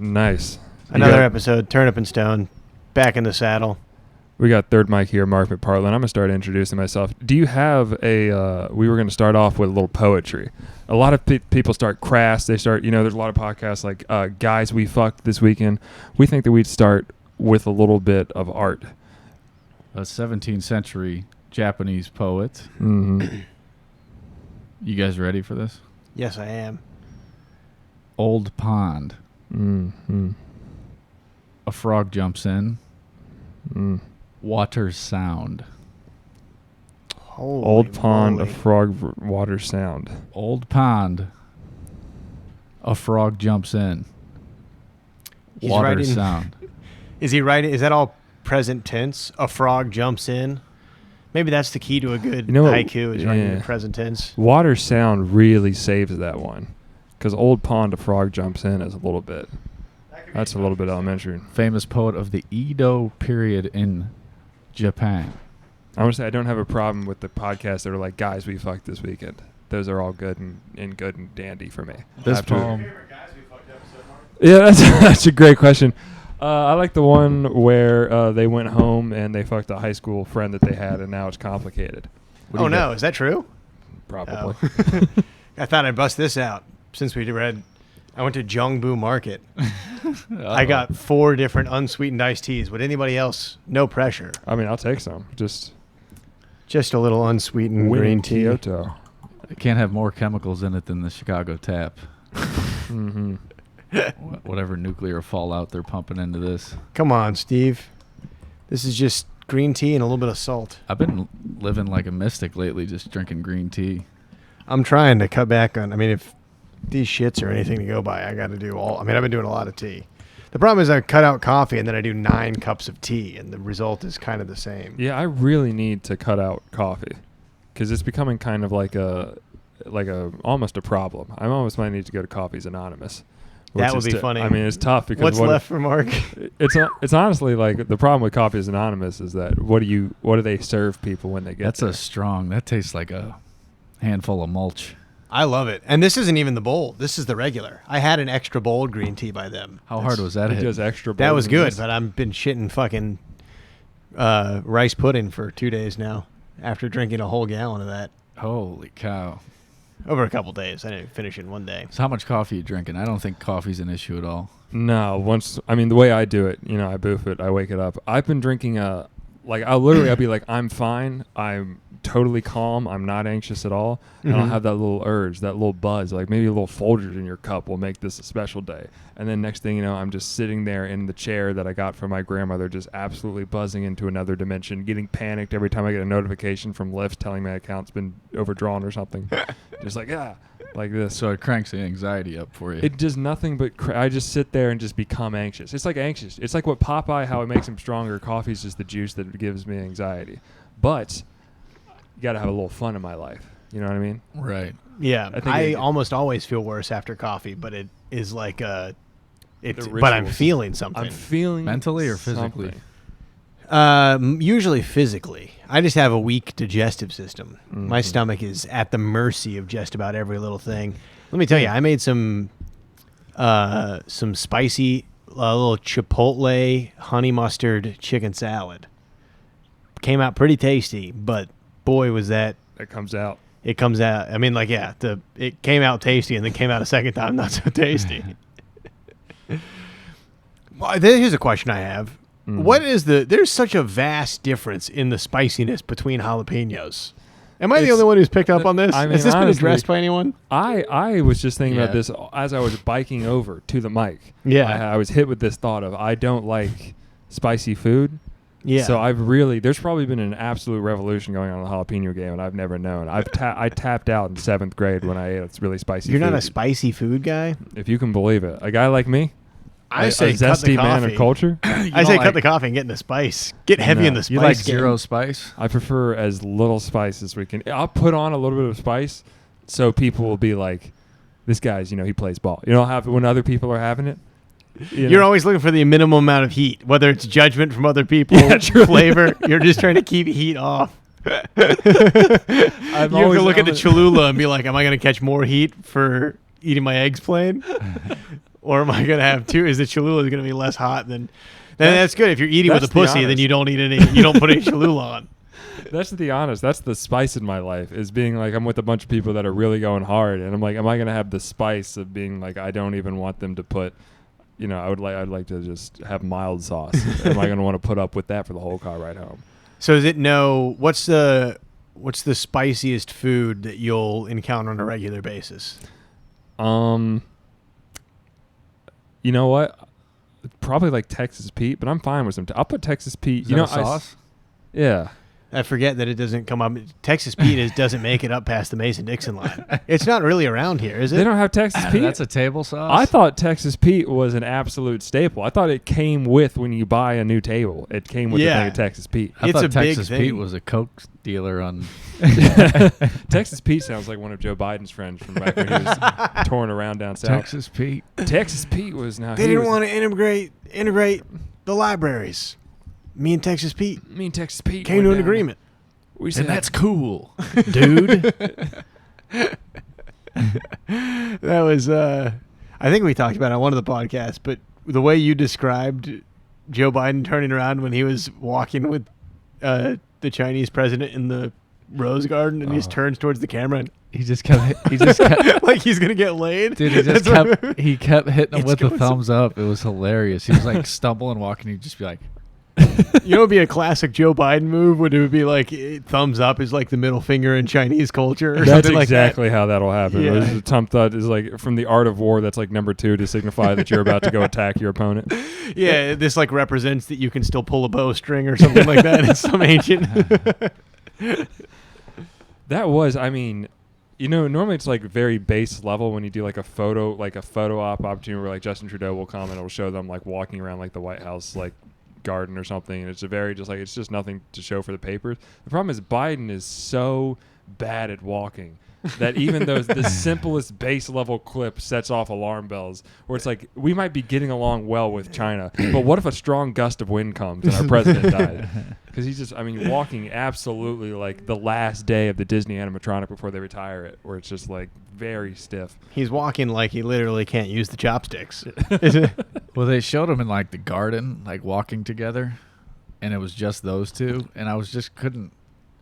Nice. Another episode, Turnip and Stone, back in the saddle. We got third mic here, Mark McPartland. I'm going to start introducing myself. Do you have we were going to start off with a little poetry. A lot of people start crass. They start, there's a lot of podcasts like Guys We Fucked This Weekend. We think that we'd start with a little bit of art. A 17th century Japanese poet. Mm-hmm. You guys ready for this? Yes, I am. Old pond. Mm-hmm. A frog jumps in. Mm. Water sound. Holy Old pond, moly. a frog, water sound. Old pond. A frog jumps in. He's Water writing- sound. Is he writing? Is that all present tense? A frog jumps in. Maybe that's the key to a good haiku, is writing in present tense. Water sound really saves that one. Because old pond, a frog jumps in is a little bit. That's a little bit elementary. Famous poet of the Edo period in Japan. I want to say I don't have a problem with the podcasts that are like Guys We Fucked This Weekend. Those are all good and good and dandy for me. This poem. Yeah, that's a great question. I like the one where they went home and they fucked a high school friend that they had, and now it's complicated. Oh, no. Is that true? Probably. Oh. I thought I'd bust this out since we read. I went to Jongbu Market. I got 4 different unsweetened iced teas. Would anybody else? No pressure. I mean, I'll take some. Just a little unsweetened green tea. Kyoto. It can't have more chemicals in it than the Chicago tap. Mm-hmm. Whatever nuclear fallout they're pumping into this. Come on, Steve. This is just green tea and a little bit of salt. I've been living like a mystic lately, just drinking green tea. I'm trying to cut back on. I mean, if these shits are anything to go by, I got to do all. I mean, I've been doing a lot of tea. The problem is I cut out coffee and then I do 9 cups of tea, and the result is kind of the same. Yeah, I really need to cut out coffee because it's becoming kind of like almost a problem. I almost might need to go to Coffees Anonymous. That would be funny. I mean, it's tough because what's left for Mark? It's honestly like the problem with Coffees Anonymous is that what do they serve people when they get there? That tastes like a handful of mulch. I love it. And this isn't even the bold. This is the regular. I had an extra bold green tea by them. How hard was that? It does extra. That was good, this. but I've been shitting fucking rice pudding for 2 days now after drinking a whole gallon of that. Holy cow. Over a couple days. I didn't finish it in one day. So how much coffee are you drinking? I don't think coffee's an issue at all. No, the way I do it, I boof it, I wake it up. I've been drinking I'll be like, I'm fine, I'm totally calm, I'm not anxious at all, and I'll have that little urge, that little buzz, like maybe a little Folgers in your cup will make this a special day. And then next thing you know, I'm just sitting there in the chair that I got from my grandmother, just absolutely buzzing into another dimension, getting panicked every time I get a notification from Lyft telling my account's been overdrawn or something. Just like, like this. So it cranks the anxiety up for you. It does nothing but I just sit there and just become anxious. It's like anxious. It's like what Popeye, how it makes him stronger. Coffee's just the juice that gives me anxiety. But you got to have a little fun in my life. You know what I mean? Right. Yeah. I almost always feel worse after coffee, but it is like but I'm feeling something. I'm feeling mentally or physically? Usually physically. I just have a weak digestive system. Mm-hmm. My stomach is at the mercy of just about every little thing. Let me tell you, I made some spicy little chipotle honey mustard chicken salad. Came out pretty tasty, but boy was that. It comes out. It comes out. I mean, it came out tasty and then came out a second time not so tasty. Well, here's a question I have. Mm-hmm. What is there's such a vast difference in the spiciness between jalapenos. Am I the only one who's picked up on this? I mean, has this been addressed by anyone? I was just thinking about this as I was biking over to the mic. Yeah. I was hit with this thought of I don't like spicy food. Yeah. So there's probably been an absolute revolution going on in the jalapeno game, and I've never known. I tapped out in 7th grade when I ate really spicy food. You're not a spicy food guy? If you can believe it. A guy like me? I say a zesty man of culture? I say cut the coffee and get in the spice. Get heavy in the spice. You like zero spice? I prefer as little spice as we can. I'll put on a little bit of spice so people will be like, this guy's, he plays ball. When other people are having it. You're always looking for the minimum amount of heat, whether it's judgment from other people, flavor. You're just trying to keep heat off. You have to look at the Cholula and be like, am I going to catch more heat for eating my eggs plain? or am I going to have two? Is the Cholula going to be less hot than? Then that's good. If you're eating with a pussy, then you don't eat any. You don't put any Cholula on. That's to be honest. That's the spice in my life, is being like I'm with a bunch of people that are really going hard, and I'm like, am I going to have the spice of being like I don't even want them to put, I'd like to just have mild sauce. Am I going to want to put up with that for the whole car ride home? So is it no? What's the spiciest food that you'll encounter on a regular basis? You know what? Probably like Texas Pete, but I'm fine with some. I'll put Texas Pete. Is that a sauce? Yeah. I forget that it doesn't come up. Texas Pete doesn't make it up past the Mason-Dixon line. It's not really around here, is it? They don't have Texas Pete? That's a table sauce? I thought Texas Pete was an absolute staple. I thought it came with when you buy a new table. It came with the thing of Texas Pete. I thought a Texas big Pete thing. was a Coke dealer on... Texas Pete sounds like one of Joe Biden's friends from back when he was touring around down south. Texas Pete. Texas Pete was now... They didn't want to integrate the libraries. Me and Texas Pete came to an agreement. We said, And that's cool, dude. That was, I think we talked about it on one of the podcasts, but the way you described Joe Biden turning around when he was walking with the Chinese president in the Rose Garden, and he just turns towards the camera and He just kept like he's gonna get laid. Dude, he kept hitting him with the thumbs up. It was hilarious. He was like stumbling, walking. He'd just be like, You know, it would be a classic Joe Biden move. Would it be like thumbs up is like the middle finger in Chinese culture? Or that's something exactly like that. how that'll happen. Yeah. The thumb thud is like from the art of war. That's like number 2 to signify that you're about to go attack your opponent. Yeah, this like represents that you can still pull a bowstring or something like that. It's some ancient. That was, I mean, you know, normally it's like very base level when you do like a photo op opportunity where like Justin Trudeau will come and it'll show them like walking around like the White House like garden or something, and it's a very just like it's just nothing to show for the papers. The problem is Biden is so bad at walking that even though the simplest base level clip sets off alarm bells where it's like we might be getting along well with China, but what if a strong gust of wind comes and our president died? Because he's just, I mean, walking absolutely like the last day of the Disney animatronic before they retire it, where it's just like very stiff. He's walking like he literally can't use the chopsticks. well, they showed him in like the garden, like walking together, and it was just those two, and I was just couldn't.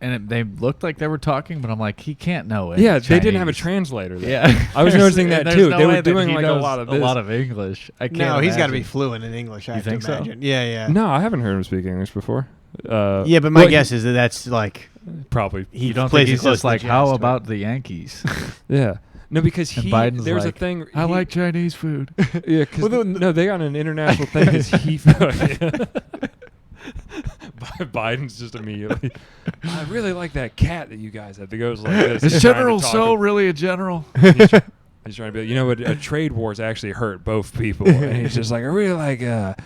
And they looked like they were talking, but I'm like, he can't know it. Yeah, they didn't have a translator there. Yeah, I was noticing that too. No they were way doing that he like a knows lot of a this. lot of English. I can't. No, he's got to be imagine. fluent in English. I You have think to so? imagine. Yeah, yeah. No, I haven't heard him speak English before. Yeah, but my guess is that that's like Probably. he You don't plays think it he's close just to the like, chest, how right? about the Yankees? Yeah. No, because And Biden's there's like, a thing. I like Chinese food. Yeah, because no, they got an international thing. Is he? Biden's just immediately. I really like that cat that you guys have. That goes like this. Is He's trying to General talk So him. really a general? He's trying to be. You know what? A trade wars actually hurt both people. And he's just like, I really like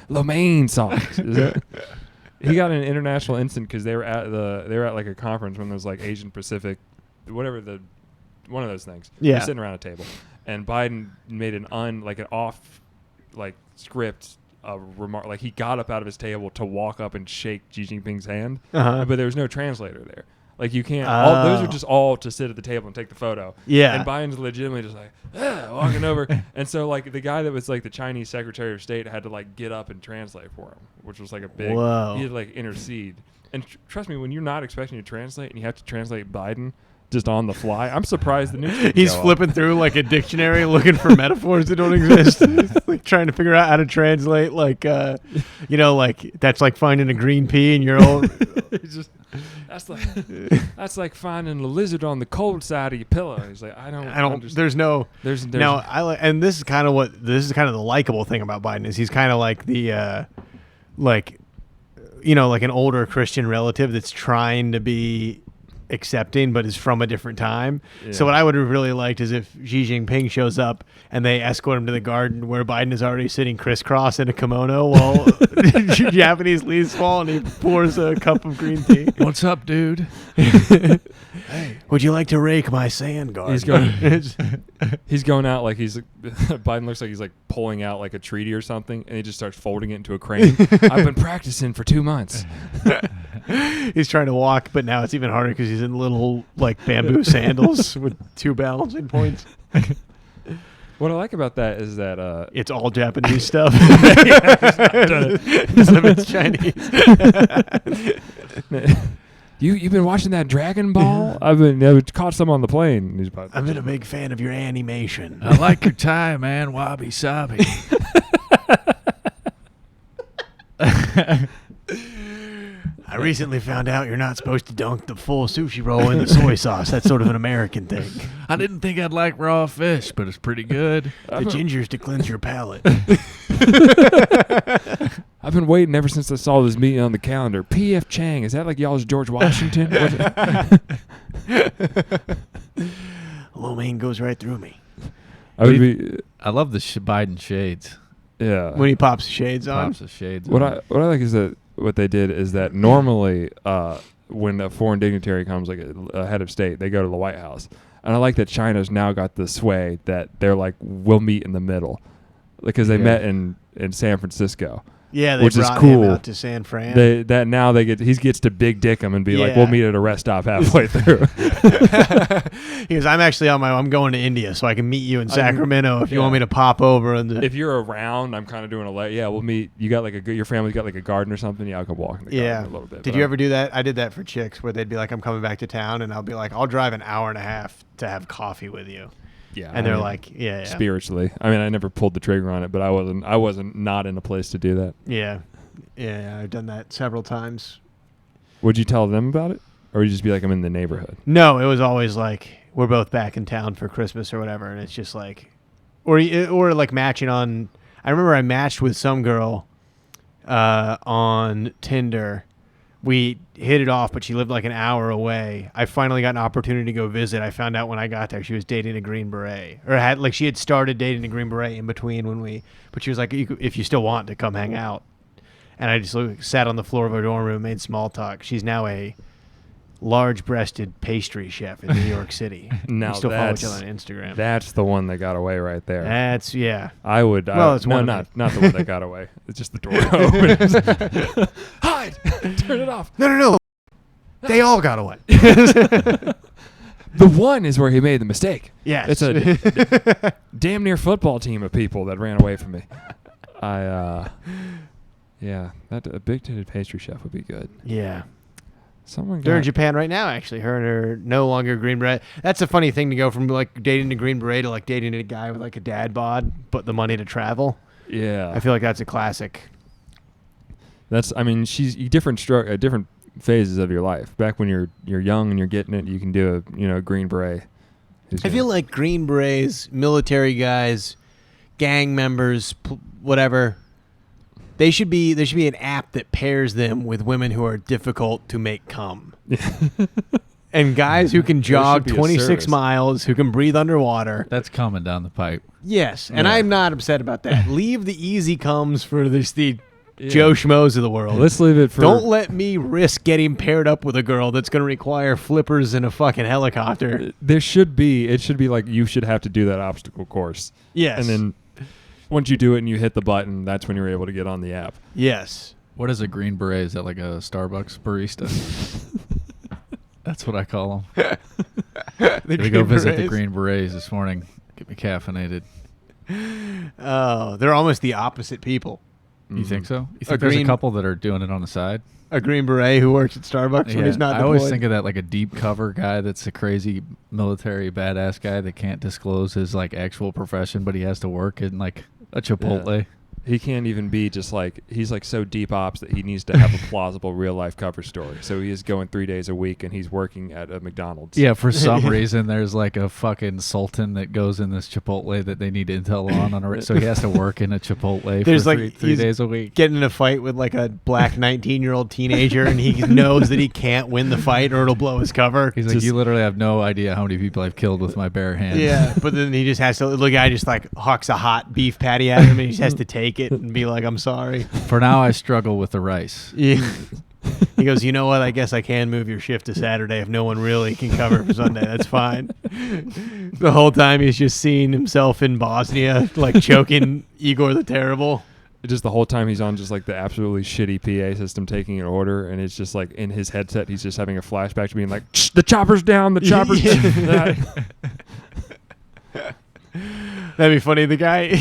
lo mein sauce. Is it? He got an international instant because they were at like a conference when there was like Asian Pacific, whatever one of those things. Yeah. They're sitting around a table, and Biden made an off script remark. Like he got up out of his table to walk up and shake Xi Jinping's hand, Uh-huh. but there was no translator there. Like you can't. Oh. Those are just all to sit at the table and take the photo. Yeah. And Biden's legitimately just like walking over, and so like the guy that was like the Chinese Secretary of State had to like get up and translate for him, which was like a big. Whoa. He had to like intercede, and trust me, when you're not expecting to translate and you have to translate Biden just on the fly, I'm surprised the news. didn't He's go flipping through like a dictionary looking for metaphors that don't exist. Like trying to figure out how to translate like like that's like finding a green pea in your own He's just that's like finding a lizard on the cold side of your pillow. He's like, I don't understand. there's no There's now and this is kind of the likable thing about Biden is he's kind of like the like an older Christian relative that's trying to be accepting but is from a different time. Yeah. So what I would have really liked is if Xi Jinping shows up and they escort him to the garden where Biden is already sitting crisscross in a kimono while Japanese leaves fall and he pours a cup of green tea. What's up, dude? Hey, would you like to rake my sand garden? He's going out like he's Biden looks like he's like pulling out like a treaty or something, and he just starts folding it into a crane. I've been practicing for 2 months. He's trying to walk, but now it's even harder because he's in little like bamboo sandals with 2 balancing points. What I like about that is that It's all Japanese stuff. Yeah, None of it's Chinese. You've been watching that Dragon Ball? I've caught some on the plane. And he's about, I've been a big fan of your animation. I like your tie, man. Wabi sabi. I recently found out you're not supposed to dunk the full sushi roll in the soy sauce. That's sort of an American thing. I didn't think I'd like raw fish, but it's pretty good. The ginger's to cleanse your palate. I've been waiting ever since I saw this meeting on the calendar. P.F. Chang, is that like y'all's George Washington? Lo mein goes right through me. I would be, I love the Biden shades. yeah. When he pops the shades on. Pops the shades. What on. I like is that what they did is that normally when a foreign dignitary comes, like a head of state, they go to the White House. And I like that China's now got the sway that they're like, we'll meet in the middle. Because they met in San Francisco. Yeah, they which brought is cool. him out to San Fran. He gets to big dick him and be like, we'll meet at a rest stop halfway through. He goes, I'm actually I'm going to India, so I can meet you in Sacramento if you want me to pop over. And if you're around, I'm kind of doing we'll meet. You got like your family's got like a garden or something. Yeah, I'll go walk in the garden a little bit. Did you ever do that? I did that for chicks where they'd be like, I'm coming back to town, and I'll be like, I'll drive an hour and a half to have coffee with you. Yeah, and they're like, yeah. Spiritually, I mean, I never pulled the trigger on it, but I wasn't not in a place to do that. Yeah. Yeah, I've done that several times. Would you tell them about it? Or would you just be like, I'm in the neighborhood? No, it was always like, we're both back in town for Christmas or whatever. And it's just like, or like matching on, I remember I matched with some girl on Tinder. We hit it off, but she lived like an hour away. I finally got an opportunity to go visit. I found out when I got there she was dating a Green Beret. Or she had started dating a Green Beret in between but she was like, if you still want to come hang out. And I just sat on the floor of our dorm room, made small talk. She's now a large-breasted pastry chef in New York City. Now we still follow each other on Instagram. That's the one that got away right there. Yeah. I would. Well, it's not the one that got away. It's just the door open. Hide! Turn it off. No. They all got away. The one is where he made the mistake. Yes. It's a damn near football team of people that ran away from me. Yeah, a big-titted pastry chef would be good. Yeah. They're in Japan right now, actually. Her and her no longer Green Beret. That's a funny thing to go from like dating a Green Beret to like dating a guy with like a dad bod, but the money to travel. Yeah. I feel like that's a classic. She's different phases of your life. Back when you're young and you're getting it, you can do a Green Beret. I feel like Green Berets, military guys, gang members, whatever. There should be an app that pairs them with women who are difficult to make come. And guys who can jog 26 miles, who can breathe underwater. That's coming down the pipe. Yes, and I'm not upset about that. Leave the easy comes for the Joe Schmoes of the world. Let's leave it for... Don't let me risk getting paired up with a girl that's going to require flippers and a fucking helicopter. It should be like you should have to do that obstacle course. Yes. And then... once you do it and you hit the button, that's when you're able to get on the app. Yes. What is a Green Beret? Is that like a Starbucks barista? That's what I call them. We go visit the Green Berets this morning. Get me caffeinated. Oh, they're almost the opposite people. You think so? You think there's a couple that are doing it on the side? A Green Beret who works at Starbucks when he's not deployed. I always think of that like a deep cover guy that's a crazy military badass guy that can't disclose his like actual profession, but he has to work in like a Chipotle. Yeah. He can't even be just like, he's like so deep ops that he needs to have a plausible real life cover story. So he is going 3 days a week and he's working at a McDonald's. Yeah, for some reason there's like a fucking sultan that goes in this Chipotle that they need intel on so he has to work in a Chipotle for like three days a week. Getting in a fight with like a black 19-year-old teenager and he knows that he can't win the fight or it'll blow his cover. He's like, you literally have no idea how many people I've killed with my bare hands. Yeah, but then he just has to, the guy just like hucks a hot beef patty at him and he just has to take it and be like, I'm sorry. For now, I struggle with the rice. Yeah. He goes, you know what? I guess I can move your shift to Saturday if no one really can cover for Sunday. That's fine. The whole time he's just seeing himself in Bosnia, like choking Igor the Terrible. Just the whole time he's on just like the absolutely shitty PA system taking an order, and it's just like in his headset he's just having a flashback to being like, the chopper's down, the chopper's down. That'd be funny. The guy,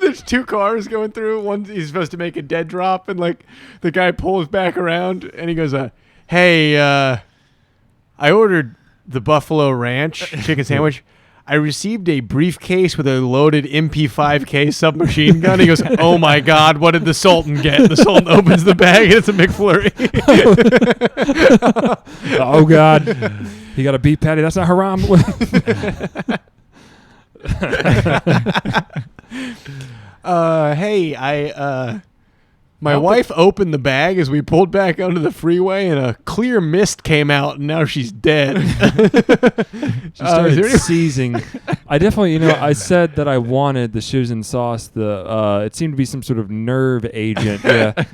there's two cars going through. One, he's supposed to make a dead drop, and like the guy pulls back around, and he goes, "Hey, I ordered the Buffalo Ranch chicken sandwich. I received a briefcase with a loaded MP5K submachine gun." He goes, "Oh my God, what did the Sultan get?" The Sultan opens the bag, and it's a McFlurry. Oh God, he got a beef patty. That's not haram. Hey, my wife opened the bag as we pulled back onto the freeway, and a clear mist came out, and now she's dead. She started seizing. I definitely, I said that I wanted the Susan sauce. It seemed to be some sort of nerve agent. Yeah.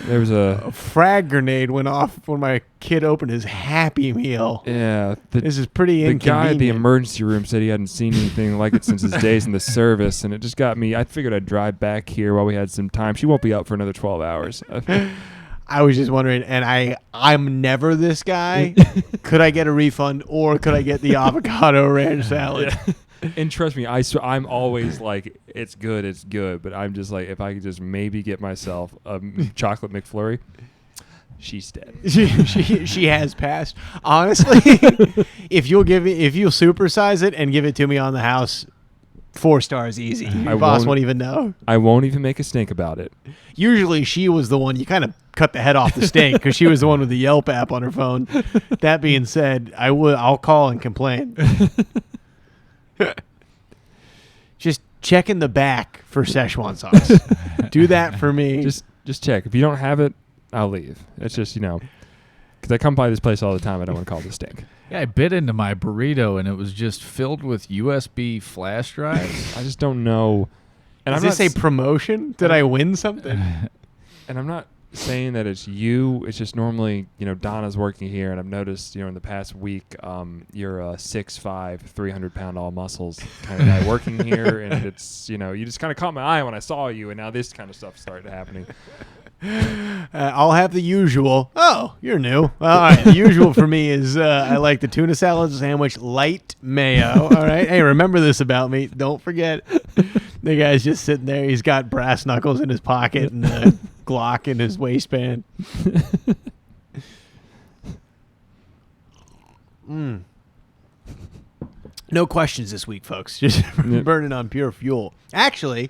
There was a frag grenade went off when my kid opened his Happy Meal. Yeah. This is pretty inconvenient. The guy at the emergency room said he hadn't seen anything like it since his days in the service, and it just got me. I figured I'd drive back here while we had some time. She won't be up for another 12 hours. I was just wondering, and I'm never this guy. Could I get a refund, or could I get the avocado ranch salad? Yeah. And trust me, I'm always like, it's good. But I'm just like, if I could just maybe get myself a chocolate McFlurry, she's dead. She has passed. Honestly, if you'll supersize it and give it to me on the house, 4 stars easy. Your boss won't even know. I won't even make a stink about it. Usually she was the one, you kind of cut the head off the steak because she was the one with the Yelp app on her phone. That being said, I'll call and complain. Just check in the back for Szechuan sauce. Do that for me. Just check. If you don't have it, I'll leave. It's just, because I come by this place all the time. I don't want to call it a stink. Yeah, I bit into my burrito, and it was just filled with USB flash drives. I just don't know. And Is this a promotion? Did I win something? And I'm not saying that it's you. It's just normally, Donna's working here, and I've noticed, in the past week, you're a 6'5", 300-pound all muscles kind of guy working here, and it's, you just kind of caught my eye when I saw you, and now this kind of stuff started happening. I'll have the usual. Oh, you're new. All right, the usual for me is I like the tuna salad sandwich, light mayo. All right. Hey, remember this about me. Don't forget. The guy's just sitting there. He's got brass knuckles in his pocket and a Glock in his waistband. No questions this week, folks. Just burning on pure fuel. Actually,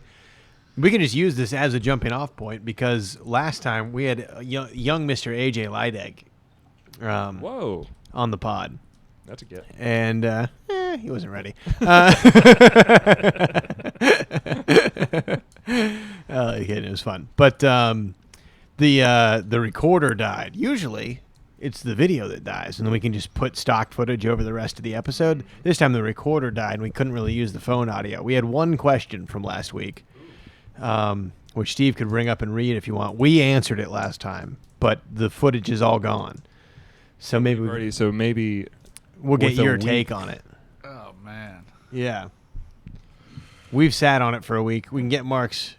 we can just use this as a jumping off point because last time we had young Mr. AJ Lydeg Whoa. on the pod. That's a get. And he wasn't ready. It was fun. But the recorder died. Usually it's the video that dies, and then we can just put stock footage over the rest of the episode. This time the recorder died, and we couldn't really use the phone audio. We had one question from last week, which Steve could bring up and read if you want. We answered it last time, but the footage is all gone. So maybe we'll get your take on it. Oh, man. Yeah. We've sat on it for a week. We can get Mark's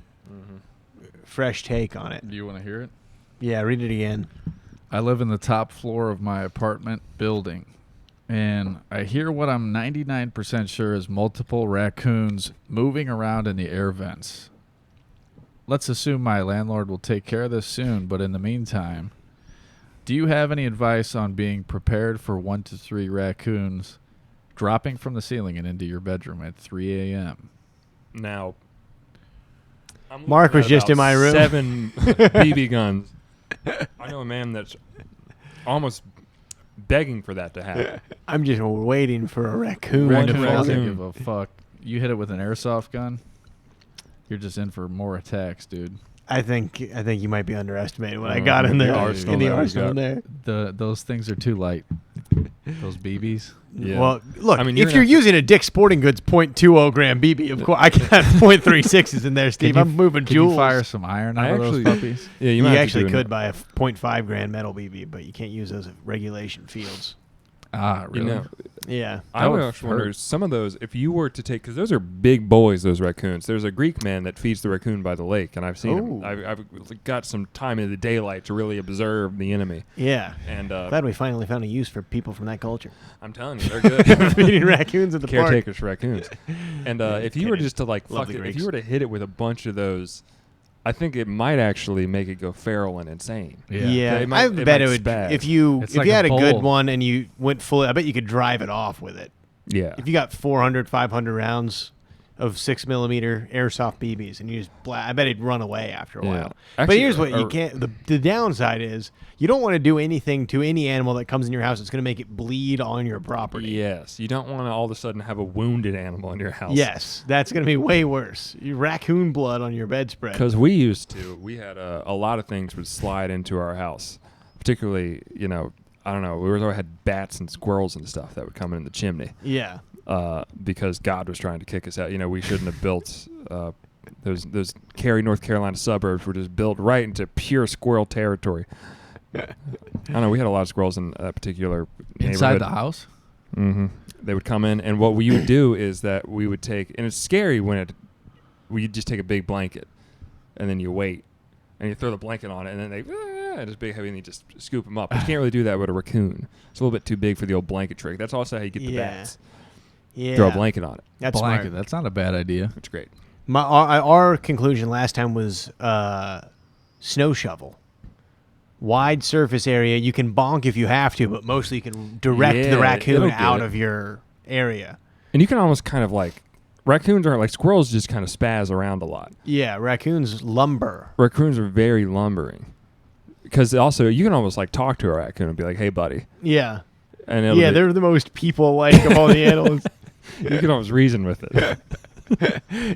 fresh take on it. Do you want to hear it? Yeah, read it again. I live in the top floor of my apartment building, and I hear what I'm 99% sure is multiple raccoons moving around in the air vents. Let's assume my landlord will take care of this soon, but in the meantime, do you have any advice on being prepared for 1 to 3 raccoons dropping from the ceiling and into your bedroom at 3 a.m.? Now, Mark was just in my room. 7 BB guns. I know a man that's almost begging for that to happen. I'm just waiting for a raccoon. Raccoon doesn't give a fuck. You hit it with an airsoft gun, you're just in for more attacks, dude. I think you might be underestimating what I got in there. In the arsenal there. Those things are too light. Those BBs. Yeah. Well, look, if you're using a Dick's Sporting Goods .20 gram BB, of course, I got .36s in there, Steve. I'm moving Can jewels. you fire some iron out of those puppies? Yeah, you actually could buy a .5 gram metal BB, but you can't use those at regulation fields. Really? You know, Yeah. I would always wonder, hurt. some of those, if you were to take, because those are big boys, those raccoons. There's a Greek man that feeds the raccoon by the lake, and I've seen him. Oh. I've got some time in the daylight to really observe the enemy. Yeah. And Glad we finally found a use for people from that culture. I'm telling you, they're good. Feeding raccoons at the park. Caretakers for raccoons. And if you were kidding. just to like Love fuck the it, if Greeks. you were to hit it with a bunch of those, I think it might actually make it go feral and insane. Yeah, It might- I it bet might it would. spaz. If you It's if like you a had a good bowl. one and you went fully, I bet you could drive it off with it. Yeah. If you got 400, 500 rounds of 6mm airsoft BBs and you just I bet it'd run away after a Yeah. while. Actually, but here's what you can't. The downside is you don't want to do anything to any animal that comes in your house that's going to make it bleed on your property. Yes. You don't want to all of a sudden have a wounded animal in your house. Yes, that's going to be way worse. Raccoon blood on your bedspread. Because we had a lot of things would slide into our house, particularly, I don't know, we always had bats and squirrels and stuff that would come in the chimney Yeah. because God was trying to kick us out. We shouldn't have built those Cary, North Carolina suburbs were just built right into pure squirrel territory. I don't know, we had a lot of squirrels in that particular Inside neighborhood. the house? Mm-hmm. They would come in, and what we would do is that we would take, and it's scary when we just take a big blanket, and then you wait, and you throw the blanket on it, and then they just big heavy, and you just scoop them up. But you can't really do that with a raccoon. It's a little bit too big for the old blanket trick. That's also how you get the bats. Yeah. Throw a blanket on it. That's Blanket. smart. That's not a bad idea. It's great. Our conclusion last time was snow shovel. Wide surface area. You can bonk if you have to, but mostly you can direct Yeah, the raccoon it'll get out it. of your area. And you can almost kind of like, raccoons aren't like squirrels, just kind of spaz around a lot. Yeah, raccoons lumber. Raccoons are very lumbering. Because also, you can almost like talk to a raccoon and be like, hey, buddy. Yeah. And it'll Yeah, be- they're the most people-like of all the animals. you can almost reason with it.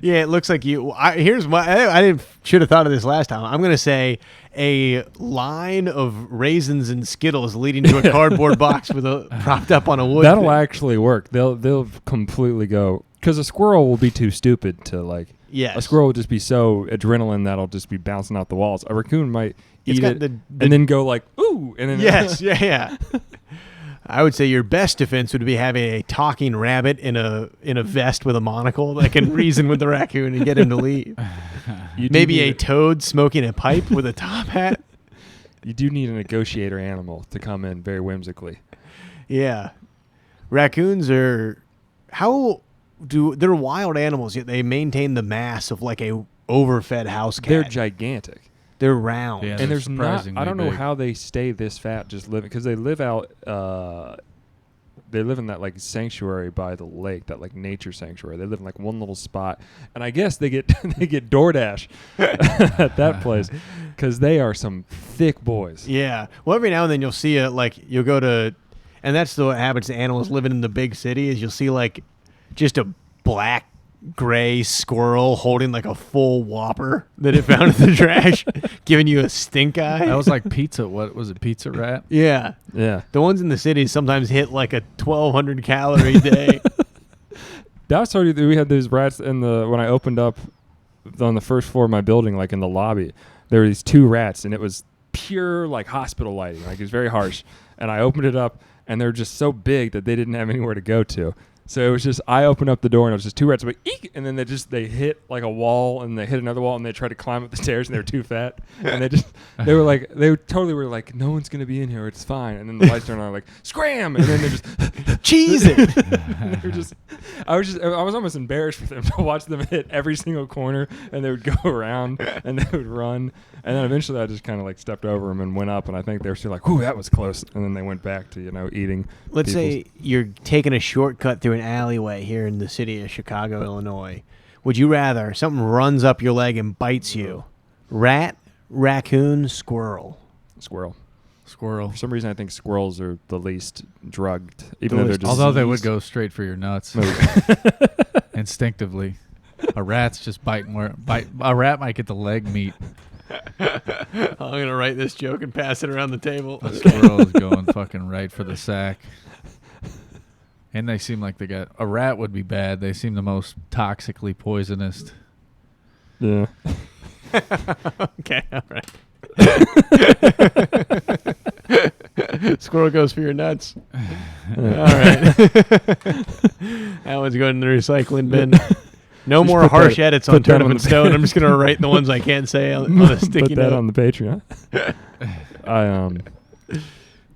Yeah, it looks like you. Here's I should have thought of this last time. I'm gonna say a line of raisins and Skittles leading to a cardboard box with a propped up on a wood. That'll thing. actually work. They'll completely go, because a squirrel will be too stupid to like. Yes. A squirrel will just be so adrenaline that'll just be bouncing out the walls. A raccoon might It's eat got it the- and then go like ooh, and then Yes, yeah. I would say your best defense would be having a talking rabbit in a vest with a monocle that can reason with the raccoon and get him to leave. You do Maybe need a toad smoking a pipe with a top hat. You do need a negotiator animal to come in very whimsically. Yeah. Raccoons are they're wild animals, yet they maintain the mass of like a overfed house cat. They're gigantic. They're round. Yeah. And They're there's not. I surprisingly don't know big. how they stay this fat just living, because they live out. They live in that like sanctuary by the lake, that like nature sanctuary. They live in like one little spot, and I guess they get they get DoorDash at that place because they are some thick boys. Yeah. Well, every now and then you'll see you'll go to, and that's what happens to animals living in the big city is you'll see like just a black gray squirrel holding like a full Whopper that it found in the trash, giving you a stink eye. That was like pizza. What was it? Pizza Rat? Yeah. Yeah, The ones in the cities sometimes hit like a 1,200 calorie day. that's already. We had these rats in the when I opened up on the first floor of my building, like in the lobby. There were these two rats, and it was pure like hospital lighting. Like it was very harsh. And I opened it up, and they're just so big that they didn't have anywhere to go to. So it was just, I opened up the door and it was just two rats, like, eek! And then they hit like a wall, and they hit another wall, and they tried to climb up the stairs, and they were too fat. And they totally were like, no one's going to be in here, it's fine. And then the lights turned on, like, scram! And then they just, Cheese it. I was almost embarrassed for them to watch them hit every single corner, and they would go around, and they would run. And then eventually I just kind of like stepped over them and went up, and I think they were still like, ooh, that was close. And then they went back to, eating. Let's say you're taking a shortcut through an alleyway here in the city of Chicago, Illinois. Would you rather something runs up your leg and bites you? Rat, raccoon, squirrel. Squirrel. Squirrel. For some reason, I think squirrels are the least drugged, even though they're least just. Although they would go straight for your nuts Maybe. instinctively. A rat's just biting a rat might get the leg meat. I'm going to write this joke and pass it around the table. A squirrel is going fucking right for the sack. And they seem like a rat would be bad. They seem the most toxically poisonous. Yeah. Okay, all right. Squirrel goes for your nuts. All right. That one's going in the recycling bin. No more harsh edits on Turnip and Stone. I'm just going to write the ones I can't say on a sticky Put that note. on the Patreon.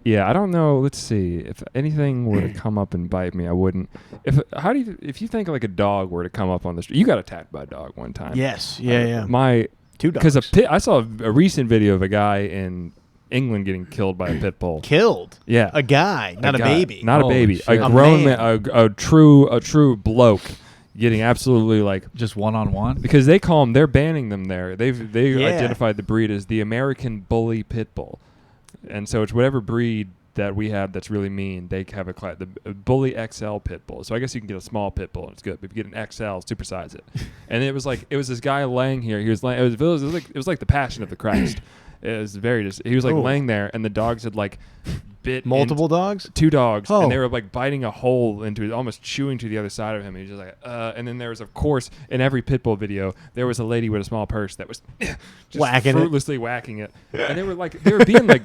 Yeah, I don't know. Let's see. If anything were to come up and bite me, I wouldn't. If you think like a dog were to come up on the street, you got attacked by a dog one time. Yes. Yeah. My 2 dogs. Because I saw a recent video of a guy in England getting killed by a pit bull. Killed. Yeah, A guy, not a baby. not a Holy baby. shit. A A grown man. man, a true bloke getting absolutely like. Just one-on-one? Because they call them, they're banning them there. They Yeah. identified the breed as the American Bully Pit Bull, and so it's whatever breed that we have that's really mean. They have the Bully XL Pit Bull. So I guess you can get a small Pit Bull and it's good. But if you get an XL, supersize it. And it was this guy laying here. He was laying. It was like the Passion of the Christ. It was he was like laying there, and the dogs had like bit Multiple dogs? 2 dogs, Oh. and they were like biting a hole into it, almost chewing to the other side of him. And he's just like, and then there was, of course, in every pit bull video, there was a lady with a small purse that was just Whacking it. fruitlessly whacking it, and they were being like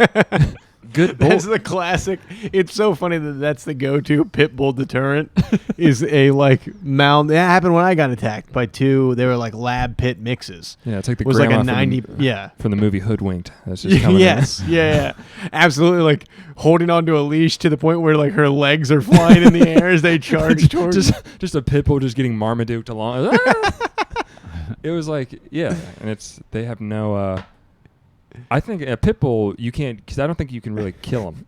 good bull. That's the classic. It's so funny that's the go-to pit bull deterrent is a like mound. That happened when I got attacked by 2. They were like lab pit mixes. Yeah, it's like the It was like grandma a 90. from, from the movie Hoodwinked. That's just coming Yes. Yeah. Absolutely. Like holding onto a leash to the point where like her legs are flying in the air as they charge in. towards. just a pit bull just getting Marmaduked along. It was like, yeah, and they have no. I think a pit bull you can't, because I don't think you can really kill them.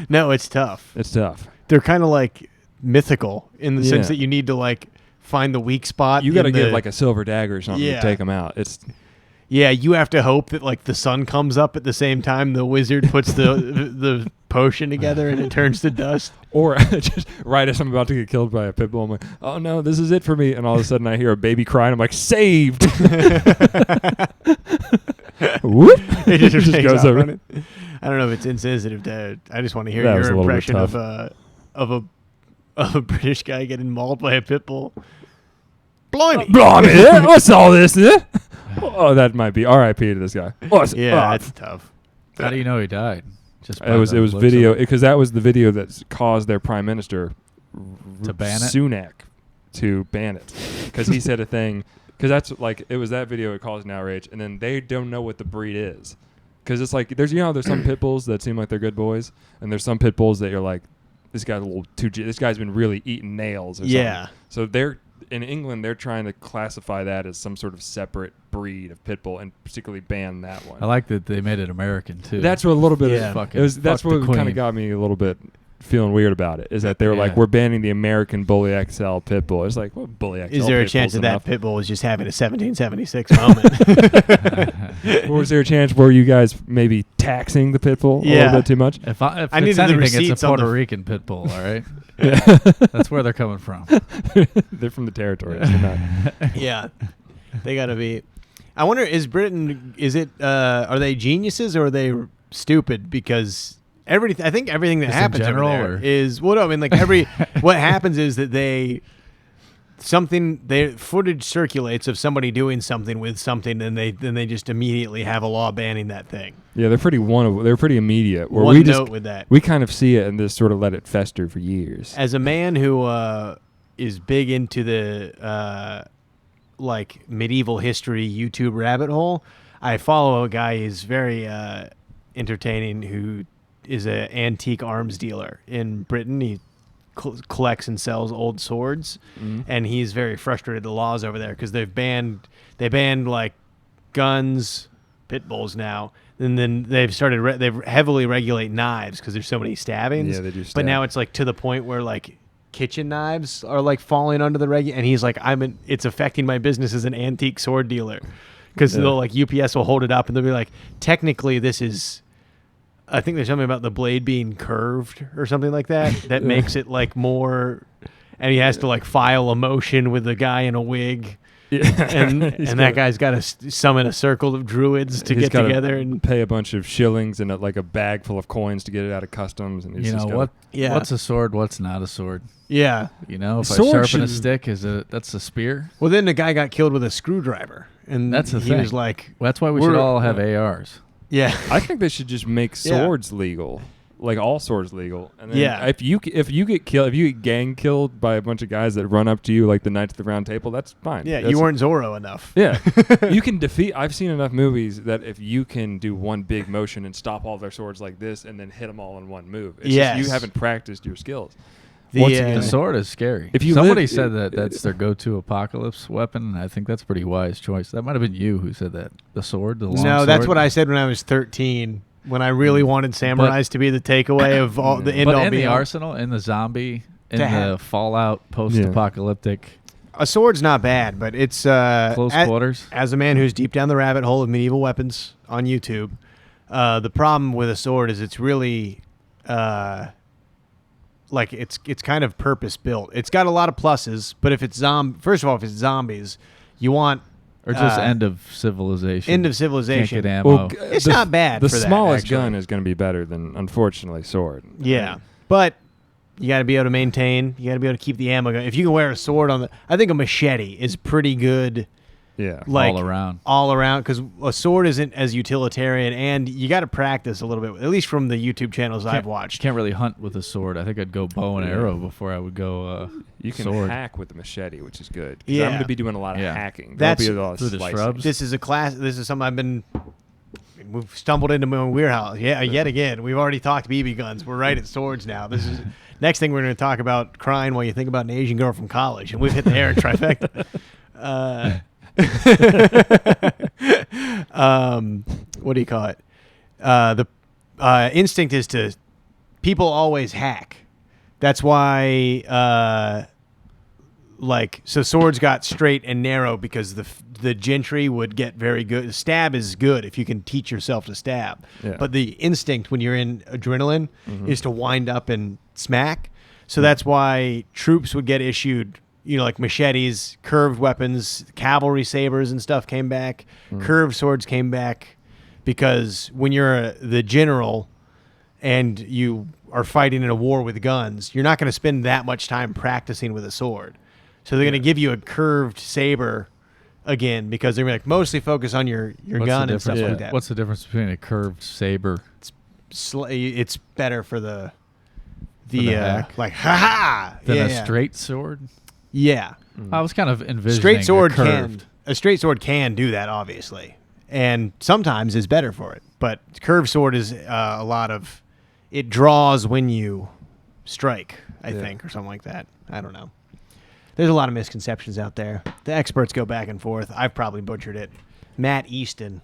No, it's tough. It's tough. They're kind of like mythical in the sense Yeah. that you need to like find the weak spot. You got to in get the- like a silver dagger or something Yeah. to take them out. It's Yeah, you have to hope that like the sun comes up at the same time the wizard puts the potion together and it turns to dust. or just right as I'm about to get killed by a pit bull, I'm like, oh no, this is it for me, and all of a sudden I hear a baby crying. I'm like, saved. Whoop! It just takes goes off over. running. I don't know if it's insensitive to. I just want to hear That was your a little bit impression tough. of a British guy getting mauled by a pit bull. Blimey! Blimey, what's all this? Oh, that might be R.I.P. to this guy. Yeah, that's tough. How do you know he died? Just It was video, because that was the video that caused their prime minister To ban it? Sunak to ban it, because he said a thing. Because that's like, it was that video that caused an outrage, and then they don't know what the breed is, because it's like there's some pit bulls that seem like they're good boys, and there's some pit bulls that you're like, this guy's a little too. This guy's been really eating nails. Or Yeah. something. So in England, they're trying to classify that as some sort of separate breed of pit bull, and particularly ban that one. I like that they made it American too. That's what a little bit. Yeah. Of, that's Fuck the what kind queen. of got me a little bit feeling weird about it. Is that they were like, Yeah. we're banning the American Bully XL pit bull. It's like, well, Bully XL. Is there a pit chance bull's that enough. pit bull was just having a 1776 moment? Or was there a chance where you guys maybe taxing the pit bull a Yeah. little bit too much? If I it's needed the anything, it's receipts a on Puerto the- Rican pit bull. All right, Yeah. that's where they're coming from. They're from the territory. They're not. Yeah, they got to be. I wonder, is Britain? Is it? Are they geniuses or are they stupid? Because I think everything that Just in happens general, over there or- is. Well, no, I mean, like what happens is that footage circulates of somebody doing something with something, and they just immediately have a law banning that thing. Yeah, they're pretty they're pretty immediate. Where One we note just with that. we kind of see it and just sort of let it fester for years. As a man who is big into the like medieval history YouTube rabbit hole, I follow a guy who's very entertaining, who is an antique arms dealer in Britain. He collects and sells old swords, and he's very frustrated with the laws over there because they banned like guns, pit bulls now. And then they've started they heavily regulate knives because there's so many stabbings. Yeah, they do But stab. now it's like to the point where like kitchen knives are like falling under the and he's like, it's affecting my business as an antique sword dealer, because they'll like UPS will hold it up and they'll be like, technically this is, I think there's something about the blade being curved or something like that makes it like more, and he has to like file a motion with the guy in a wig. Yeah. And that guy's got to summon a circle of druids to He's get gotta together and pay a bunch of shillings and like a bag full of coins to get it out of customs. And he's You just know gotta- what? Yeah. What's a sword? What's not a sword? yeah. You know, if I Sword sharpen should- a stick, that's a spear. Well, then the guy got killed with a screwdriver, and That's the he thing. was like, Well, that's why we should We're- all have ARs. Yeah. I think they should just make Yeah. swords legal, like all swords legal. And then Yeah. if you get killed, if you get gang killed by a bunch of guys that run up to you like the Knights of the Round Table, that's fine. Yeah, That's- you weren't Zorro enough. Yeah, you can defeat. I've seen enough movies that if you can do one big motion and stop all their swords like this, and then hit them all in one move, it's Yes. just you haven't practiced your skills. The, Once The again, sword is scary. If you Somebody live- said that that's their go-to apocalypse weapon, and I think that's a pretty wise choice. That might have been you who said that. The sword, the long No, that's sword. what I said when I was 13. When I really wanted samurais to be the takeaway of all the end But all in be the all. arsenal, in the zombie, in To the have- Fallout post-apocalyptic A sword's not bad, but it's close quarters. As a man who's deep down the rabbit hole of medieval weapons on YouTube, the problem with a sword is it's really like it's kind of purpose built. It's got a lot of pluses, but if it's first of all, if it's zombies, you want Or just end of civilization. end of civilization. Can't get ammo. Well, It's not bad The for that, smallest actually. gun is going to be better than, unfortunately, sword. Yeah, but you got to be able to maintain. You got to be able to keep the ammo going. If you can wear a sword on the, I think a machete is pretty good. Yeah. Like all around. because a sword isn't as utilitarian, and you got to practice a little bit. At least from the YouTube channels I've watched. Can't really hunt with a sword. I think I'd go bow and arrow before I would go You can sword. hack with the machete, which is good. 'Cause Yeah. I'm going to be doing a lot of Yeah. hacking. That's- There'll be a lot of Through the slicing. shrubs? This is a class. This is something I've been. We've stumbled into my warehouse. Yeah, yet again. We've already talked BB guns. We're right at swords now. This is next thing we're going to talk about crying while you think about an Asian girl from college, and we've hit the Eric trifecta. What do you call it? The instinct is to people always hack. That's why so swords got straight and narrow because the gentry would get very good. Stab is good if you can teach yourself to stab. Yeah. But the instinct when you're in adrenaline is to wind up and smack. So that's why troops would get issued, like machetes, curved weapons, cavalry sabers and stuff came back. Curved swords came back because when you're the general and you are fighting in a war with guns, you're not going to spend that much time practicing with a sword. So they're going to give you a curved saber again because they're like mostly focus on your What's gun the and stuff difference- like that. What's the difference between a curved saber? It's better for the the hack? like ha Than yeah, a yeah. straight sword? Yeah. I was kind of envisioning Straight sword curved. a straight sword can do that obviously, and sometimes is better for it. But curved sword is a lot of it draws when you strike, I think, or something like that. I don't know. There's a lot of misconceptions out there. The experts go back and forth. I've probably butchered it. Matt Easton.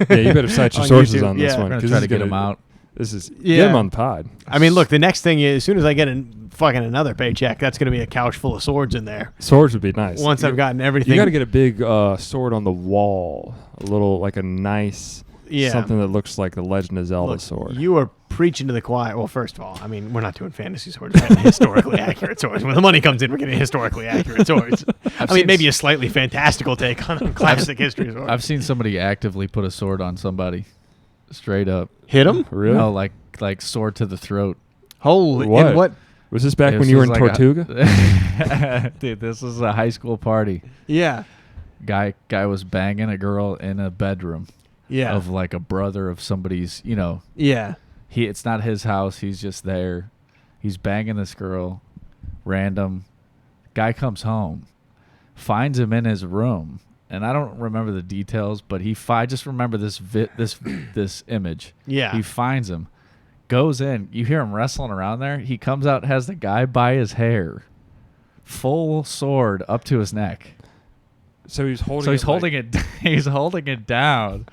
Yeah, you better cite your On sources YouTube, on this yeah. one. We're going 'cause to try this to is get gonna- them out. This is Yeah. get him on the pod. I mean, look, the next thing is, as soon as I get fucking another paycheck, that's going to be a couch full of swords in there. Swords would be nice. Once I've gotten everything. You got to get a big sword on the wall, a little like a nice something that looks like the Legend of Zelda Look, sword. You are preaching to the choir. Well, first of all, I mean, we're not doing fantasy swords. We're getting historically accurate swords. When the money comes in, we're getting historically accurate swords. I mean, seen maybe a slightly fantastical take on a classic history sword. I've seen somebody actively put a sword on somebody. Straight up. hit him. Really? No, like sword to the throat. Holy What? and what? Was this back when This you were in was like Tortuga? Dude, this was a high school party. Yeah, Guy was banging a girl in a bedroom yeah, of like a brother of somebody's, yeah. it's not his house, he's just there. He's banging this girl, random. Guy comes home, finds him in his room, and I don't remember the details, but I just remember this this image. Yeah. He finds him, goes in, you hear him wrestling around there. He comes out, has the guy by his hair, full sword up to his neck. So he's holding. So he's it holding like, it. He's holding it down,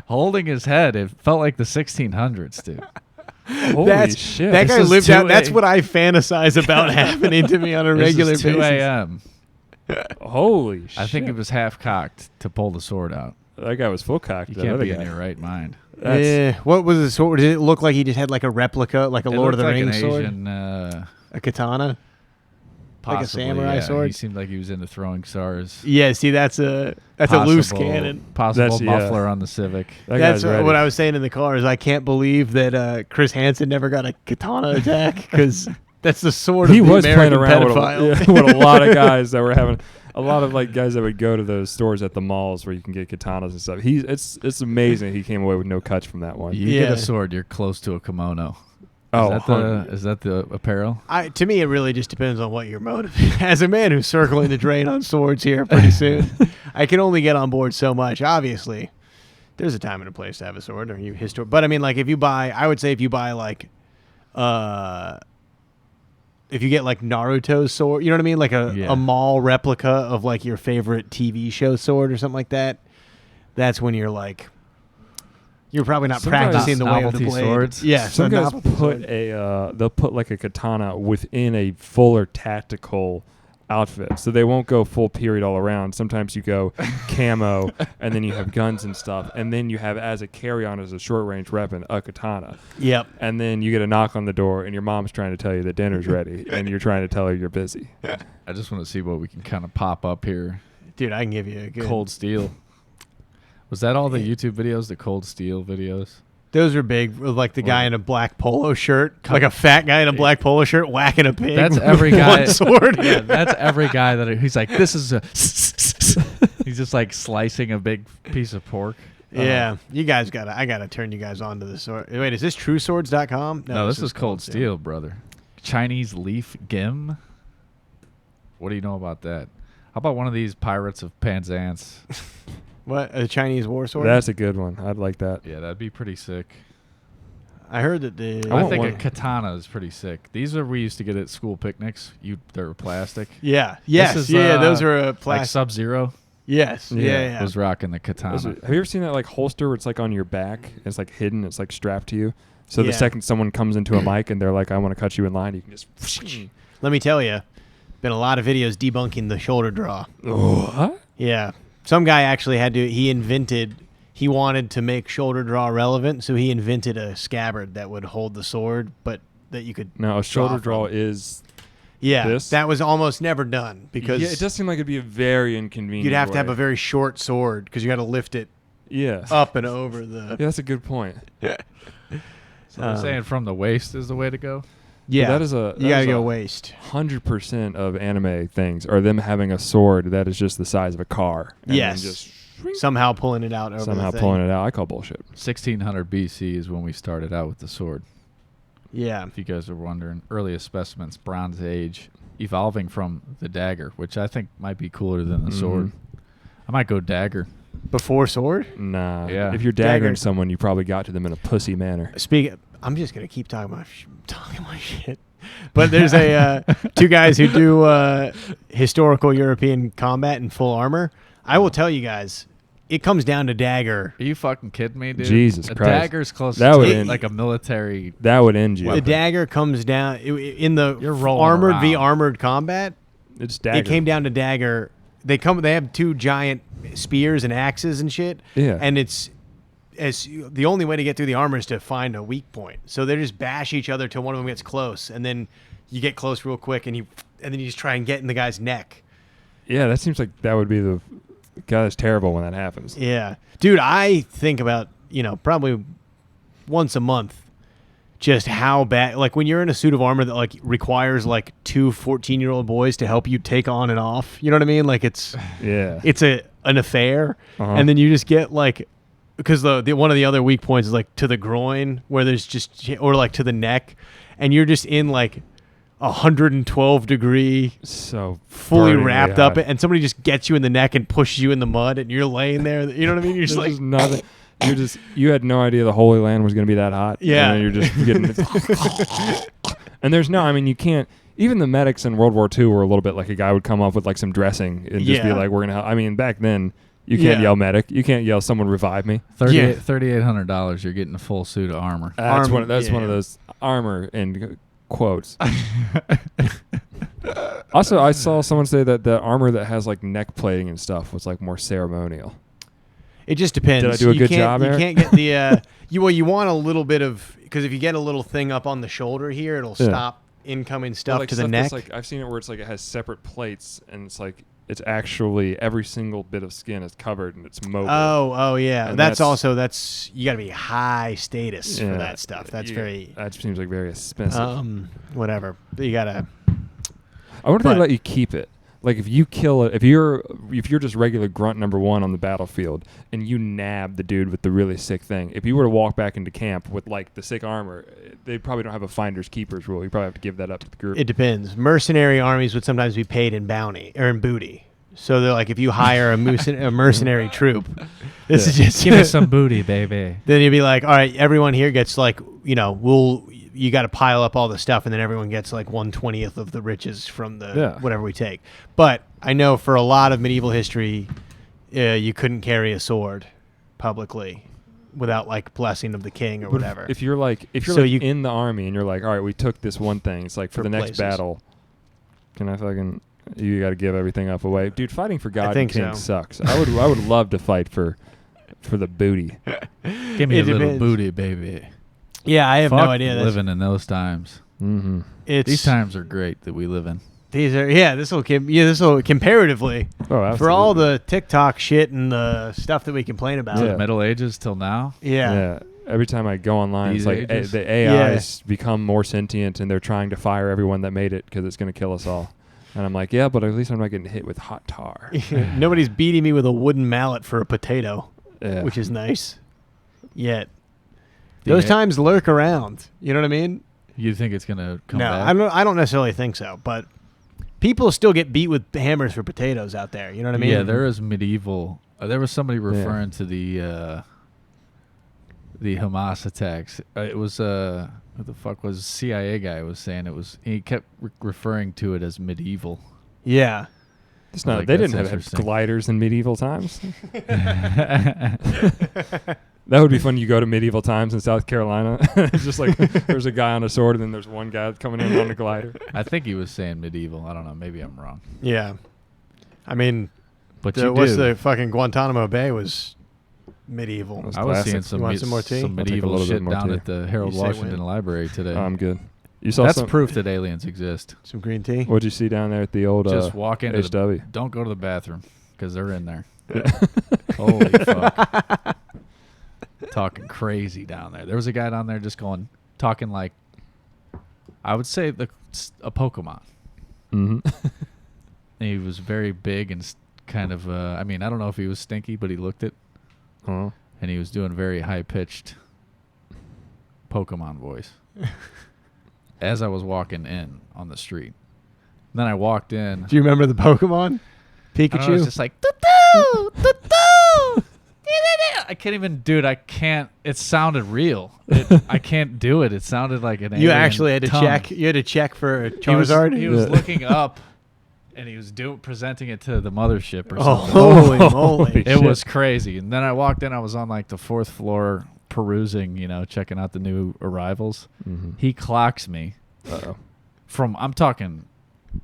holding his head. It felt like the 1600s, dude. Holy shit! That This guy is lived 2 out. That's a- what I fantasize about happening to me on a This regular is 2 basis. a.m. Holy shit! I think he was half cocked to pull the sword out. that guy was full cocked. You that can't other be guy. in your right mind. That's- Yeah. What was the sword? Did it look like he just had like a replica, like a It Lord of looked the like Rings an sword, Asian, a katana? Like a possibly, samurai yeah. sword? He seemed like he was into throwing stars. Yeah. See, that's a loose cannon. Possible That's- yeah. muffler on the Civic. That That's guy's ready. what I was saying in the car. Is I can't believe that Chris Hansen never got a katana attack because that's the sword He of the was playing American around pedophile. with a lot of guys that were having. a lot of like guys that would go to those stores at the malls where you can get katanas and stuff. It's amazing he came away with no cuts from that one. You get a sword, you're close to a kimono. Is that the apparel? To me, it really just depends on what your motive is. As a man who's circling the drain on swords here pretty soon, I can only get on board so much. Obviously, there's a time and a place to have a sword, or but I mean, like if you buy like, if you get like Naruto's sword, you know what I mean, like a mall replica of like your favorite TV show sword or something like that. That's when you're like. You're probably not practicing the way of the blade. Swords. Yeah, some guys put they'll put like a katana within a fuller tactical outfit, so they won't go full period all around. Sometimes you go camo, and then you have guns and stuff, and then you have as a carry-on as a short-range weapon a katana. Yep. And then you get a knock on the door, and your mom's trying to tell you that dinner's ready, and you're trying to tell her you're busy. I just want to see what we can kind of pop up here. Dude, I can give you a good Cold Steel. Was that all the YouTube videos, the Cold Steel videos? Those are big, like the guy in a black polo shirt, like a fat guy in a black polo shirt whacking a pig. That's every guy. One sword. Yeah, that's every guy he's like, this is a. He's just like slicing a big piece of pork. Yeah, you guys I gotta turn you guys on to the sword. Wait, is this TrueSwords.com? No, this is Cold Steel, brother. Chinese leaf gem. What do you know about that? How about one of these Pirates of Penzance? What, a Chinese war sword? That's a good one. I'd like that. Yeah, that'd be pretty sick. I heard that I think a katana is pretty sick. These are we used to get at school picnics. They're plastic. Yeah. Yes. Those are plastic. Like Sub-Zero. Yes. Yeah. Was rocking the katana. Have you ever seen that like holster where it's like on your back? It's like hidden. It's like strapped to you. So the second someone comes into a mic and they're like, "I want to cut you in line," you can just. Let me tell you, been a lot of videos debunking the shoulder draw. What? Yeah. Some guy actually he wanted to make shoulder draw relevant, so he invented a scabbard that would hold the sword, but that you could. No, a shoulder draw is. Yeah, this? That was almost never done because. Yeah, it does seem like it'd be a very inconvenient. You'd have to have a very short sword because you got to lift it. Yeah. Up and over the. Yeah, that's a good point. So they're saying from the waist is the way to go. Yeah, that is you gotta go waist. 100% of anime things are them having a sword that is just the size of a car. And yes. Just somehow pulling it out over somehow the thing. pulling it out. I call bullshit. 1600 BC is when we started out with the sword. Yeah. If you guys are wondering, earliest specimens, Bronze Age, evolving from the dagger, which I think might be cooler than the sword. I might go dagger. Before sword? Nah. Yeah. If you're daggering someone, you probably got to them in a pussy manner. I'm just gonna keep talking my shit. But there's two guys who do historical European combat in full armor. I will tell you guys, it comes down to dagger. Are you fucking kidding me, dude? Jesus Christ. Dagger's close That to would end. like a military. That would end you. The dagger comes down in the You're rolling armored around. v armored combat. It's dagger. It came down to dagger. They have two giant spears and axes and shit. Yeah. And the only way to get through the armor is to find a weak point. So they just bash each other till one of them gets close, and then you get close real quick, and then you just try and get in the guy's neck. Yeah, that seems like that would be the. God, that's terrible when that happens. Yeah, dude, I think about probably once a month, just how bad. Like when you're in a suit of armor that like requires like two 14-year-old boys to help you take on and off. You know what I mean? Like it's an affair, and then you just get like. Because the one of the other weak points is like to the groin, where there's just or like to the neck, and you're just in like 112 degree, so fully wrapped up, and somebody just gets you in the neck and pushes you in the mud, and you're laying there. You know what I mean? You're just like nothing. You had no idea the Holy Land was going to be that hot. Yeah, and you're just getting. And there's no, I mean, you can't. Even the medics in World War II were a little bit like a guy would come up with like some dressing and just be like, "We're gonna help." I mean, back then. You can't yell medic. You can't yell someone revive me. $3,800. You're getting a full suit of armor. That's one of those armor in quotes. Also, I saw someone say that the armor that has like neck plating and stuff was like more ceremonial. It just depends. Did I do a good job, You Eric? can't get the you want a little bit of, because if you get a little thing up on the shoulder here, it'll stop incoming stuff like to the neck. Like I've seen it where it's like it has separate plates and it's like. It's actually every single bit of skin is covered and it's mobile. Oh yeah. And That's you got to be high status for that stuff. That's that seems like very expensive. Whatever. You got to. I wonder if they let you keep it. Like if you kill it, if you're just regular grunt number 1 on the battlefield and you nab the dude with the really sick thing, if you were to walk back into camp with like the sick armor, they probably don't have a finders keepers rule. You probably have to give that up to the group. It depends. Mercenary armies would sometimes be paid in bounty or in booty. So they're like, if you hire a mercenary troop, this is just Give me some booty, baby. Then you'd be like, all right, everyone here gets like, you got to pile up all the stuff, and then everyone gets like 1/20th of the riches from the whatever we take. But I know for a lot of medieval history, you couldn't carry a sword publicly without like blessing of the king or whatever. If you're in the army and you're like, all right, we took this one thing. It's like for the next battle, can I fucking? You got to give everything up away, dude. Fighting for God and King sucks. I would love to fight for the booty. Give me a little booty, baby. Yeah, I have no idea. Living in those times. Mm-hmm. These times are great that we live in. This will comparatively for all the TikTok shit and the stuff that we complain about. The Middle Ages till now. Yeah. Every time I go online, it's like the AIs become more sentient and they're trying to fire everyone that made it because it's going to kill us all. And I'm like, yeah, but at least I'm not getting hit with hot tar. Nobody's beating me with a wooden mallet for a potato, which is nice. Yet. Those times lurk around. You know what I mean? You think it's going to come back? No, I don't necessarily think so. But people still get beat with hammers for potatoes out there. You know what I mean? Yeah, there is medieval. There was somebody referring to the Hamas attacks. It was who the fuck was CIA guy was saying it was. He kept referring to it as medieval. Yeah. It's not. They didn't have gliders in medieval times. That would be fun. You go to medieval times in South Carolina. It's just like there's a guy on a sword and then there's one guy coming in on a glider. I think he was saying medieval. I don't know. Maybe I'm wrong. Yeah. I mean, but the fucking Guantanamo Bay was medieval. I was seeing some medieval shit down at the Harold Washington Library today. I'm good. You saw That's proof that aliens exist. Some green tea. What'd you see down there at the old Just walk into HW? Don't go to the bathroom because they're in there. Holy fuck. Talking crazy down there. There was a guy down there just talking like, I would say a Pokemon. Mm-hmm. And he was very big and kind of, I don't know if he was stinky, but he looked it. Uh-huh. And he was doing very high-pitched Pokemon voice as I was walking in on the street. And then I walked in. Do you remember the Pokemon? Pikachu? I was just like, doo-doo, doo-doo. I can't even, dude, I can't. It sounded real. I can't do it. It sounded like an alien. You actually had to check. You had to check for Charizard? He was looking up, and he was presenting it to the mothership or something. Holy moly. It was crazy. And then I walked in. I was on like the 4th floor perusing, checking out the new arrivals. Mm-hmm. He clocks me Uh-oh. from, I'm talking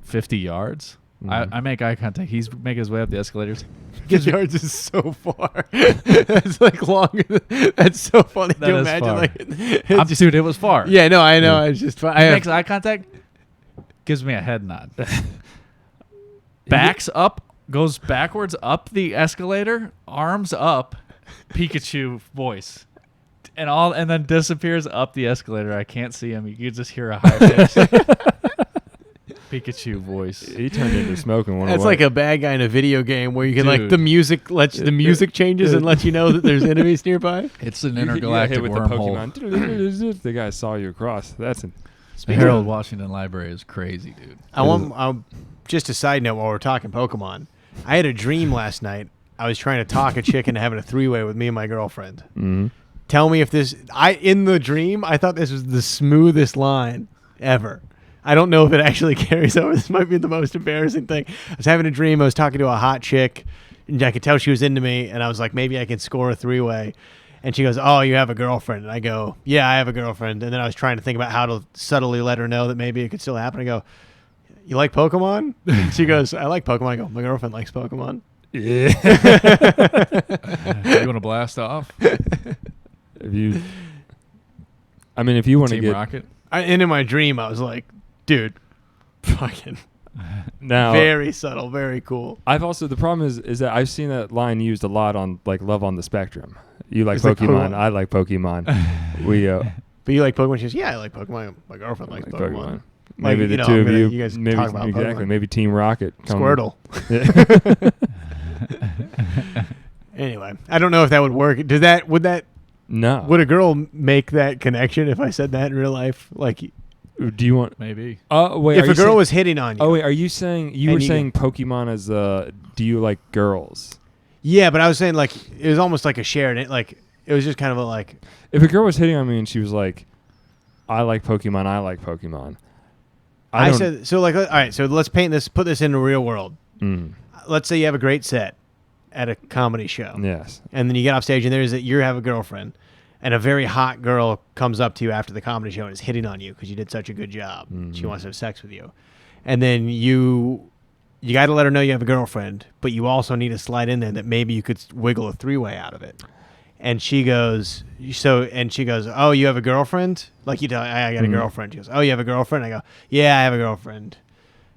50 yards. Mm-hmm. I make eye contact. He's making his way up the escalators. 50 yards is so far. That's like longer. That's so funny to imagine. Dude, it was far. Yeah, no, I know. It's just fun. He makes eye contact, gives me a head nod. Backs up, goes backwards up the escalator, arms up, Pikachu voice. And then disappears up the escalator. I can't see him. You can just hear a high pitch. Pikachu voice. He turned into smoke and went That's away. like a bad guy in a video game where you can like the music changes and let you know that there's enemies nearby. It's an intergalactic wormhole. The Pokemon. The guy saw you across. That's the Harold Washington Library is crazy, dude. Just a side note while we're talking Pokemon. I had a dream last night. I was trying to talk a chick into having a 3-way with me and my girlfriend. Mm-hmm. Tell me if in the dream, I thought this was the smoothest line ever. I don't know if it actually carries over. This might be the most embarrassing thing. I was having a dream. I was talking to a hot chick, and I could tell she was into me, and I was like, maybe I can score a 3-way. And she goes, oh, you have a girlfriend. And I go, yeah, I have a girlfriend. And then I was trying to think about how to subtly let her know that maybe it could still happen. I go, you like Pokemon? And she goes, I like Pokemon. I go, my girlfriend likes Pokemon. Yeah. You want to blast off? If you want to get Rocket? And in my dream, I was like, dude, fucking now very subtle, very cool. I've also, the problem is that I've seen that line used a lot on like Love on the Spectrum. You like It's like Pokemon, Pokemon. I like Pokemon. We But you like Pokemon? She goes, yeah, I like Pokemon. My girlfriend likes Pokemon. Maybe Like, the two of you. you guys maybe talk about exactly. Pokemon. Maybe Team Rocket. Squirtle. Anyway, I don't know if that would work. Would that? No. Would a girl make that connection if I said that in real life? Like, Do you want? Maybe. Wait. if are you a girl saying, was hitting on you. Oh wait, are you saying you were you saying Pokemon as do you like girls? Yeah, but I was saying like it was almost like a shared. It was just kind of a like. If a girl was hitting on me and she was like, "I like Pokemon. I like Pokemon." I said so. Like, all right. So let's put this in the real world. Let's say you have a great set at a comedy show. Yes. And then you get off stage and you have a girlfriend, and a very hot girl comes up to you after the comedy show and is hitting on you because you did such a good job. She wants to have sex with you, and then you got to let her know you have a girlfriend, but you also need to slide in there that maybe you could wiggle a three-way out of it. And she goes, "Oh, you have a girlfriend?" Like you tell, "I got a girlfriend." She goes, "Oh, you have a girlfriend?" I go, "Yeah, I have a girlfriend."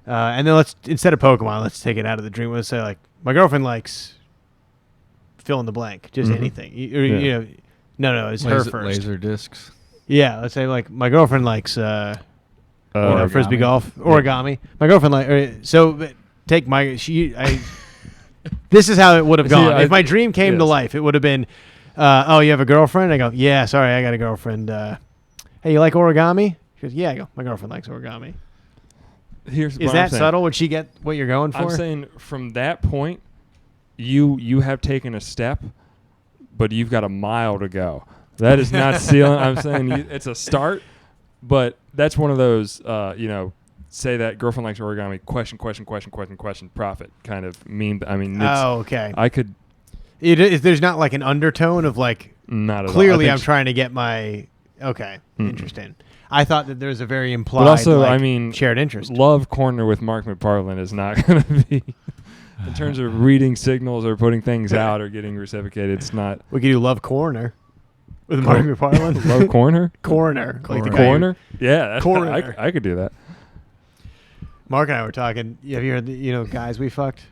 And then instead of Pokemon, let's take it out of the dream. Let's say like my girlfriend likes fill in the blank, just anything. You know, no, it's her first. Laser discs. Yeah, let's say like my girlfriend likes frisbee Origami. golf, origami. My girlfriend take my This is how it would have gone. If my dream came to life, it would have been, "Oh, you have a girlfriend?" I go, "Yeah, sorry, I got a girlfriend. Hey, you like origami?" She goes, "Yeah." I go, "My girlfriend likes origami." Is that subtle? Would she get what you're going for? I'm saying from that point, you have taken a step, but you've got a mile to go. That is not sealing. I'm saying it's a start, but that's one of those, say that girlfriend likes origami, question, profit kind of meme. I mean, okay. I could. There's not like an undertone of like, not at clearly all. I'm trying to get my, okay, interesting. I thought that there's a very implied, but also, shared interest. Love Corner with Mark McPartland is not going to be, in terms of reading signals or putting things out or getting reciprocated, it's not. We could do Love Corner with Mark McPartland. Love Corner? Corner. Like the corner? Yeah. Corner. I could do that. Mark and I were talking. Have you heard Guys We Fucked?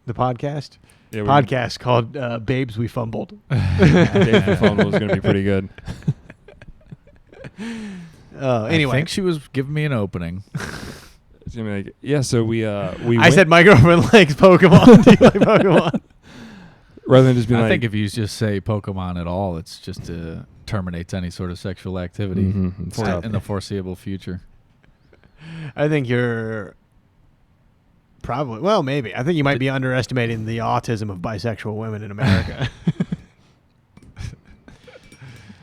The podcast? Yeah, Podcast called Babes We Fumbled. Babes We Fumbled was going to be pretty good. Anyway. I think she was giving me an opening. It's gonna be like, yeah, so we I said my girlfriend likes Pokemon. Do you like Pokemon? Rather than just being I like, think if you just say Pokemon at all, it's just terminates any sort of sexual activity in the foreseeable future. I think you're probably, well, maybe. I think you might be underestimating the autism of bisexual women in America.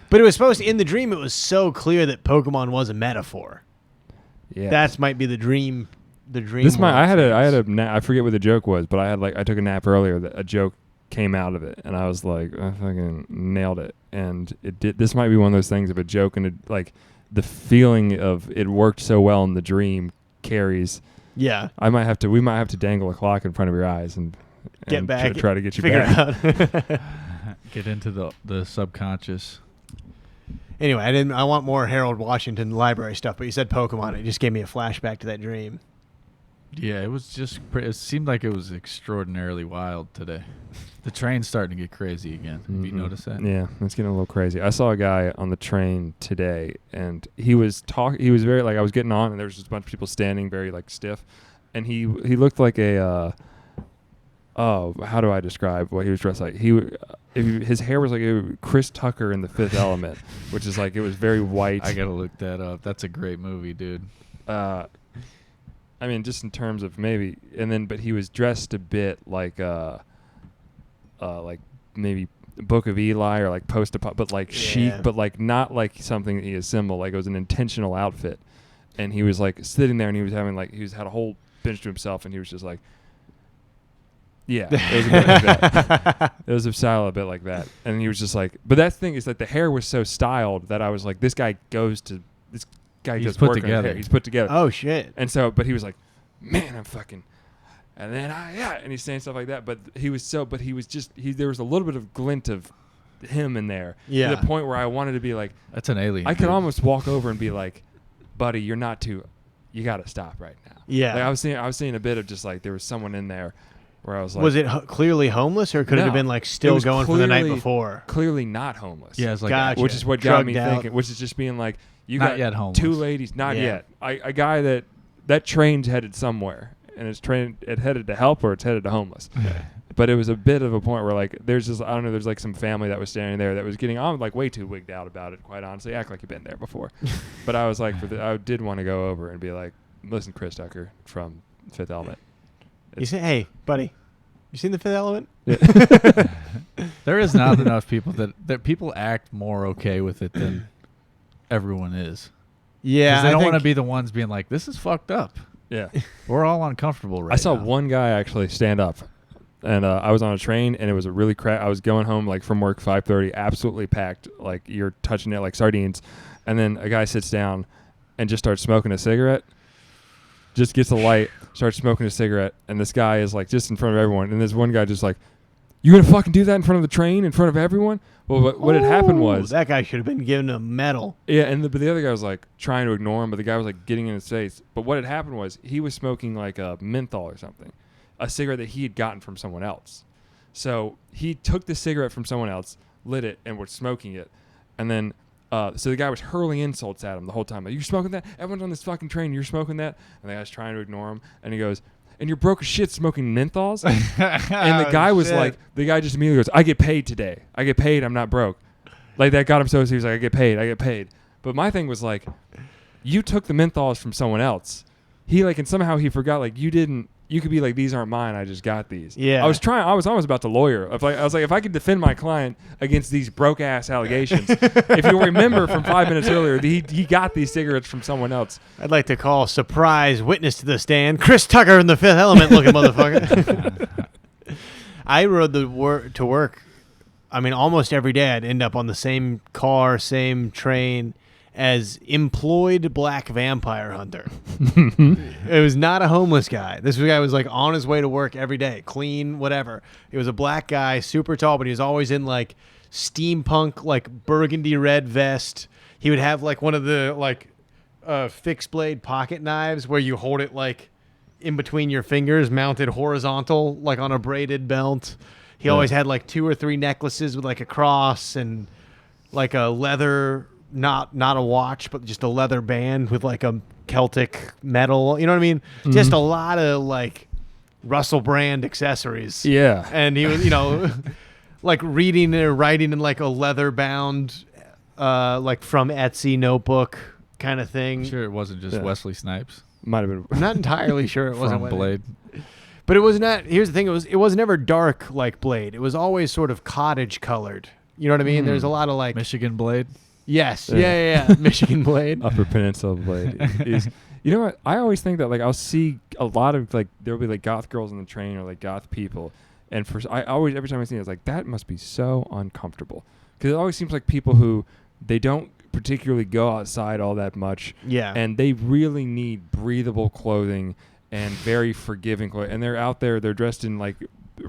But it was supposed to, in the dream, it was so clear that Pokemon was a metaphor. yeah, That might be the dream. I forget what the joke was, but I took a nap earlier that a joke came out of it, and I was like, I fucking nailed it. And it did. This might be one of those things of a joke, and the feeling of it worked so well in the dream carries. Yeah. We might have to dangle a clock in front of your eyes and Get back. Try to get you figure back. it out. Get into the subconscious. Anyway, I want more Harold Washington library stuff, but you said Pokemon. It just gave me a flashback to that dream. Yeah, it was just. It seemed like it was extraordinarily wild today. The train's starting to get crazy again. Have you noticed that? Yeah, it's getting a little crazy. I saw a guy on the train today, and he was He was very I was getting on, and there was just a bunch of people standing very stiff, and he looked like a. How do I describe what he was dressed like? His hair was like Chris Tucker in The Fifth Element, which is it was very white. I gotta look that up. That's a great movie, dude. Just in terms of but he was dressed a bit like maybe Book of Eli or but chic, but not like something that he assembled. Like it was an intentional outfit, and he was sitting there and he was having had a whole bench to himself, and he was just like. Yeah, it was a bit like that. It was a style a bit like that. And he was just but that thing is the hair was so styled that I was like, this guy does He's work put on together. hair. He's put together. Oh, shit. And so, but he was like, man, I'm fucking, and then and he's saying stuff like that. But there was a little bit of glint of him in there. Yeah. To the point where I wanted to be like, that's an alien. I could almost walk over and be like, buddy, you got to stop right now. Yeah. I was seeing a bit of just there was someone in there. Where I was like, was it clearly homeless, or could it have been still going from the night before? Clearly not homeless. Yeah, it's Gotcha. which is what got me Drugged out. thinking. Which is just being like, You Not got yet homeless. 2 ladies. Not Yeah. yet. A guy that train's headed somewhere, and it headed to help or it's headed to homeless. But it was a bit of a point where like there's just I don't know, there's like some family that was standing there that was getting on like way too wigged out about it, quite honestly. Act like you've been there before. But I was like I did want to go over and be like, listen, Chris Tucker from Fifth Element. You say, hey, buddy, you seen The Fifth Element? There is not enough people that people act more okay with it than everyone is. Yeah, 'Cause they I don't think- want to be the ones being like, this is fucked up. Yeah. We're all uncomfortable right now. I saw one guy actually stand up, and I was on a train, and it was a really I was going home like from work 5:30, absolutely packed, like you're touching it like sardines, and then a guy sits down and just starts smoking a cigarette. Just gets a light, starts smoking a cigarette, and this guy is like just in front of everyone, and this one guy just like, "You gonna fucking do that in front of the train, in front of everyone?" Well, what had happened was that guy should have been given a medal. yeah, and but the other guy was like trying to ignore him, but the guy was like getting in his face. But what had happened was he was smoking like a menthol or something, a cigarette that he had gotten from someone else. So he took the cigarette from someone else, lit it, and was smoking it. And then, so the guy was hurling insults at him the whole time. Like, you're smoking that? Everyone's on this fucking train. You're smoking that? And the guy's trying to ignore him. And he goes, and you're broke as shit smoking menthols? And the guy was like, the guy just immediately goes, I get paid today. I get paid. I'm not broke. Like, that got him so he was like, I get paid. But my thing was like, you took the menthols from someone else. He like, and somehow he forgot, like, you could be like, these aren't mine. I just got these. Yeah. I was almost about to lawyer. I was like, if I could defend my client against these broke ass allegations. If you remember from 5 minutes earlier, he got these cigarettes from someone else. I'd like to call surprise witness to the stand, Chris Tucker in The Fifth Element looking motherfucker. I rode to work. I mean, almost every day I'd end up on the same car, same train as employed black vampire hunter. It was not a homeless guy. This guy was like on his way to work every day, clean, whatever. It was a black guy, super tall, but he was always in like steampunk, like burgundy red vest. He would have like one of the like fixed blade pocket knives where you hold it like in between your fingers, mounted horizontal, like on a braided belt. He always had like 2 or 3 necklaces with like a cross and like a leather, not a watch, but just a leather band with like a Celtic metal. You know what I mean? Mm-hmm. Just a lot of like Russell Brand accessories. Yeah. And he was, like reading or writing in like a leather bound, like from Etsy notebook kind of thing. Sure, it wasn't just Wesley Snipes. Might have been. I'm not entirely sure it wasn't from Blade. But it was not. Here's the thing: it was never dark like Blade. It was always sort of cottage colored. You know what I mean? There's a lot of like Michigan Blade. Yes, yeah. Michigan Blade, Upper Peninsula Blade. You know what? I always think that like I'll see a lot of like there'll be like goth girls on the train or like goth people, and I always every time I see it, it's like that must be so uncomfortable because it always seems like people who they don't particularly go outside all that much. Yeah, and they really need breathable clothing and very forgiving clothing, and they're out there, they're dressed in like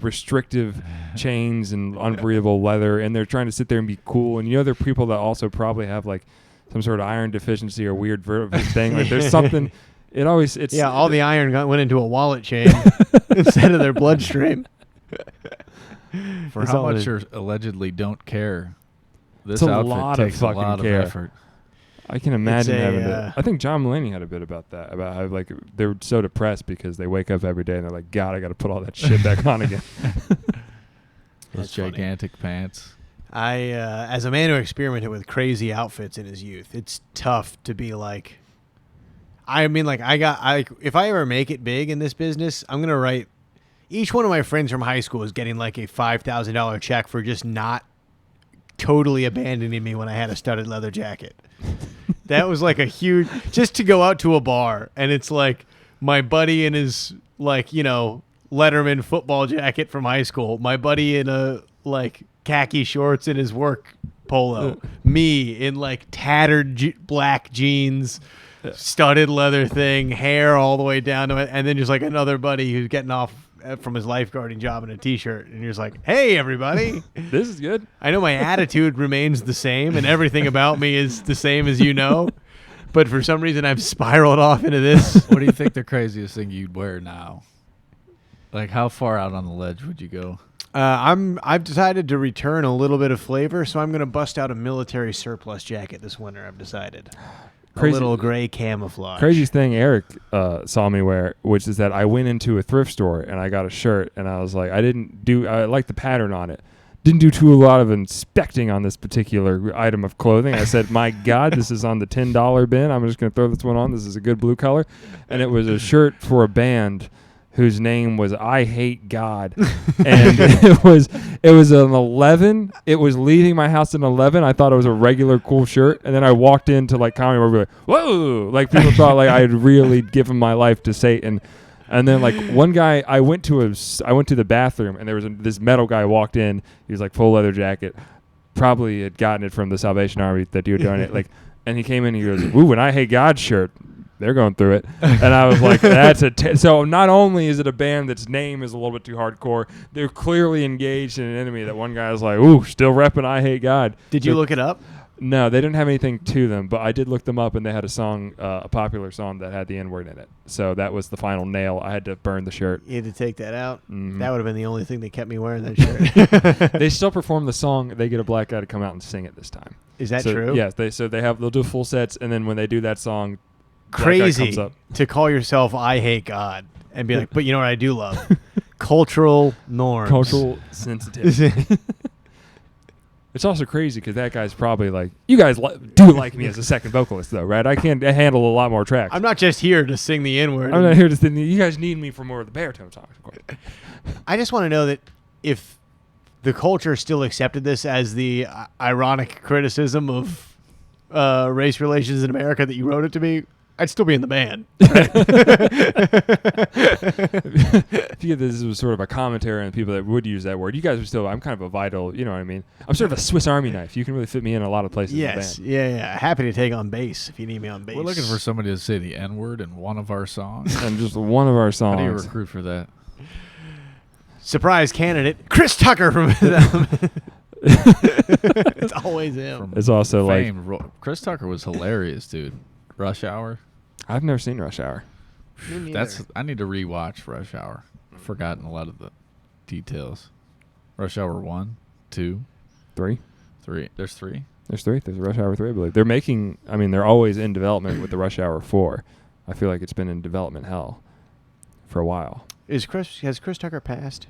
restrictive chains and unbreathable leather, and they're trying to sit there and be cool. And there are people that also probably have like some sort of iron deficiency or weird thing. Like there's something. All the iron went into a wallet chain instead of their bloodstream. For how much you allegedly don't care, this it's a outfit lot takes of fucking a lot care. of effort. I can imagine having to. I think John Mulaney had a bit about that, about how like they're so depressed because they wake up every day and they're like, God, I got to put all that shit back on again. Those gigantic pants. As a man who experimented with crazy outfits in his youth, it's tough to be like. I mean, like if I ever make it big in this business, I'm gonna write. Each one of my friends from high school is getting like a $5,000 check for just not totally abandoning me when I had a studded leather jacket. That was like a huge, just to go out to a bar and it's like my buddy in his like, Letterman football jacket from high school, my buddy in a like khaki shorts in his work polo, me in like tattered black jeans, studded leather thing, hair all the way down to it, and then just like another buddy who's getting off from his lifeguarding job in a t-shirt, and you're just like, hey everybody, this is good. I know my attitude remains the same and everything about me is the same as but for some reason I've spiraled off into this. What do you think the craziest thing you'd wear now? Like how far out on the ledge would you go? I've decided to return a little bit of flavor, so I'm going to bust out a military surplus jacket this winter. I've decided. Crazy, a little gray camouflage. Craziest thing Eric saw me wear, which is that I went into a thrift store and I got a shirt, and I was like, I like the pattern on it. Didn't do a lot of inspecting on this particular item of clothing. I said, my God, this is on the $10 bin. I'm just going to throw this one on. This is a good blue color. And it was a shirt for a band whose name was I Hate God. And it was an 11. It was leaving my house at 11. I thought it was a regular cool shirt. And then I walked into like comedy where we were like, whoa, like people thought like I had really given my life to Satan. And then like one guy, I went to the bathroom and there was this metal guy walked in. He was like full leather jacket, probably had gotten it from the Salvation Army that he would donate. Like, and he came in and he goes, "Ooh, an I Hate God shirt." They're going through it. And I was like, that's so not only is it a band that's name is a little bit too hardcore, they're clearly engaged in an enemy that one guy is like, ooh, still repping I Hate God. Did you look it up? No, they didn't have anything to them, but I did look them up, and they had a song, a popular song that had the N-word in it. So that was the final nail. I had to burn the shirt. You had to take that out? Mm-hmm. That would have been the only thing that kept me wearing that shirt. They still perform the song. They get a black guy to come out and sing it this time. Is that so, true? Yes. They'll do full sets, and then when they do that song, crazy to call yourself I Hate God and be like, but you know what I do love? Cultural norms. Cultural sensitivity. It's also crazy because that guy's probably like, you guys do like me as a second vocalist, though, right? I can't handle a lot more tracks. I'm not just here to sing the N-word. I'm not here to sing. You guys need me for more of the baritone songs, of course. I just want to know that if the culture still accepted this as the ironic criticism of race relations in America that you wrote it to me, I'd still be in the band. If this was sort of a commentary on people that would use that word, you guys are still, I'm kind of a vital, you know what I mean? I'm sort of a Swiss Army knife. You can really fit me in a lot of places yes, in the band. Yeah. Happy to take on bass if you need me on bass. We're looking for somebody to say the N-word in one of our songs. And just one of our songs. How do you recruit for that? Surprise candidate, Chris Tucker from It's always him. It's also famed, like... Chris Tucker was hilarious, dude. Rush Hour. I've never seen Rush Hour. I need to rewatch Rush Hour. I've forgotten a lot of the details. Rush Hour 1, 2, 3. There's 3. There's 3. There's a Rush Hour 3, I believe. They're always in development with the Rush Hour 4. I feel like it's been in development hell for a while. Has Chris Tucker passed?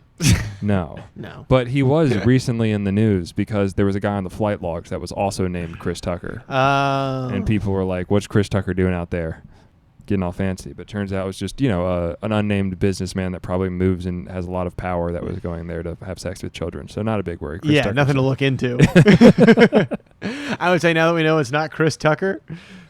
No. No. But he was recently in the news because there was a guy on the flight logs that was also named Chris Tucker. And people were like, what's Chris Tucker doing out there? Getting all fancy. But turns out it was just, an unnamed businessman that probably moves and has a lot of power that was going there to have sex with children. So not a big worry. Chris Tucker's nothing to look into. I would say now that we know it's not Chris Tucker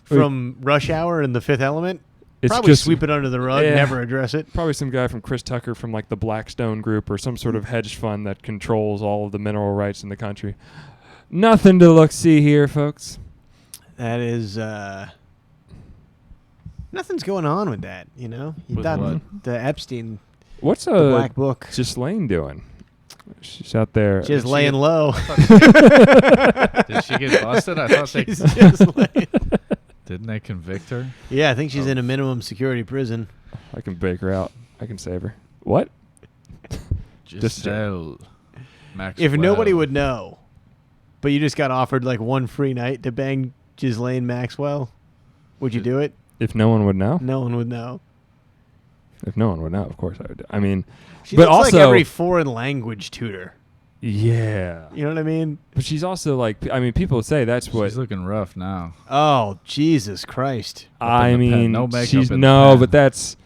from Rush Hour and The Fifth Element, it's probably just sweep it under the rug, never address it. Probably some guy from Chris Tucker from like the Blackstone Group or some sort of hedge fund that controls all of the mineral rights in the country. Nothing to see here, folks. That is, nothing's going on with that, you know? You thought the Epstein, what's the Black Book. Ghislaine doing? She's out there. Just laying low. Did she get busted? I thought she's just laying. Didn't they convict her? Yeah, I think she's in a minimum security prison. I can bake her out. I can save her. What? Giselle Maxwell. If nobody would know, but you just got offered like one free night to bang Ghislaine Maxwell, would you do it? If no one would know? No one would know. If no one would know, of course I would. I mean, she but looks also like every foreign language tutor. Yeah. You know what I mean? But she's also like, people say that's what. She's looking rough now. Oh, Jesus Christ. I mean, no makeup she's in no, the but that's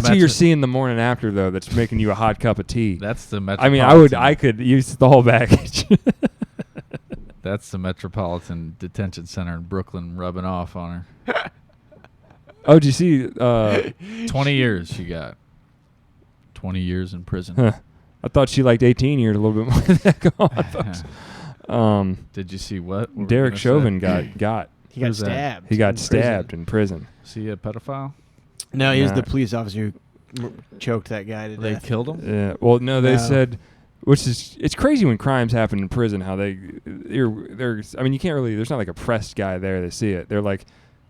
who you're seeing the morning after though. That's making you a hot cup of tea. That's the Metropolitan. I mean, I could use the whole package. That's the Metropolitan Detention Center in Brooklyn rubbing off on her. Oh, did you see? 20 years she got. 20 years in prison. Huh. I thought she liked 18 years a little bit more than that. Go on, folks. Did you see what? Derek Chauvin got. He got stabbed. He got stabbed in prison. Is he a pedophile? No, he was the police officer who choked that guy to death. They killed him? Yeah. Well, no, they said, it's crazy when crimes happen in prison. How they're. I mean, you can't really. There's not like a press guy there to see it. They're like,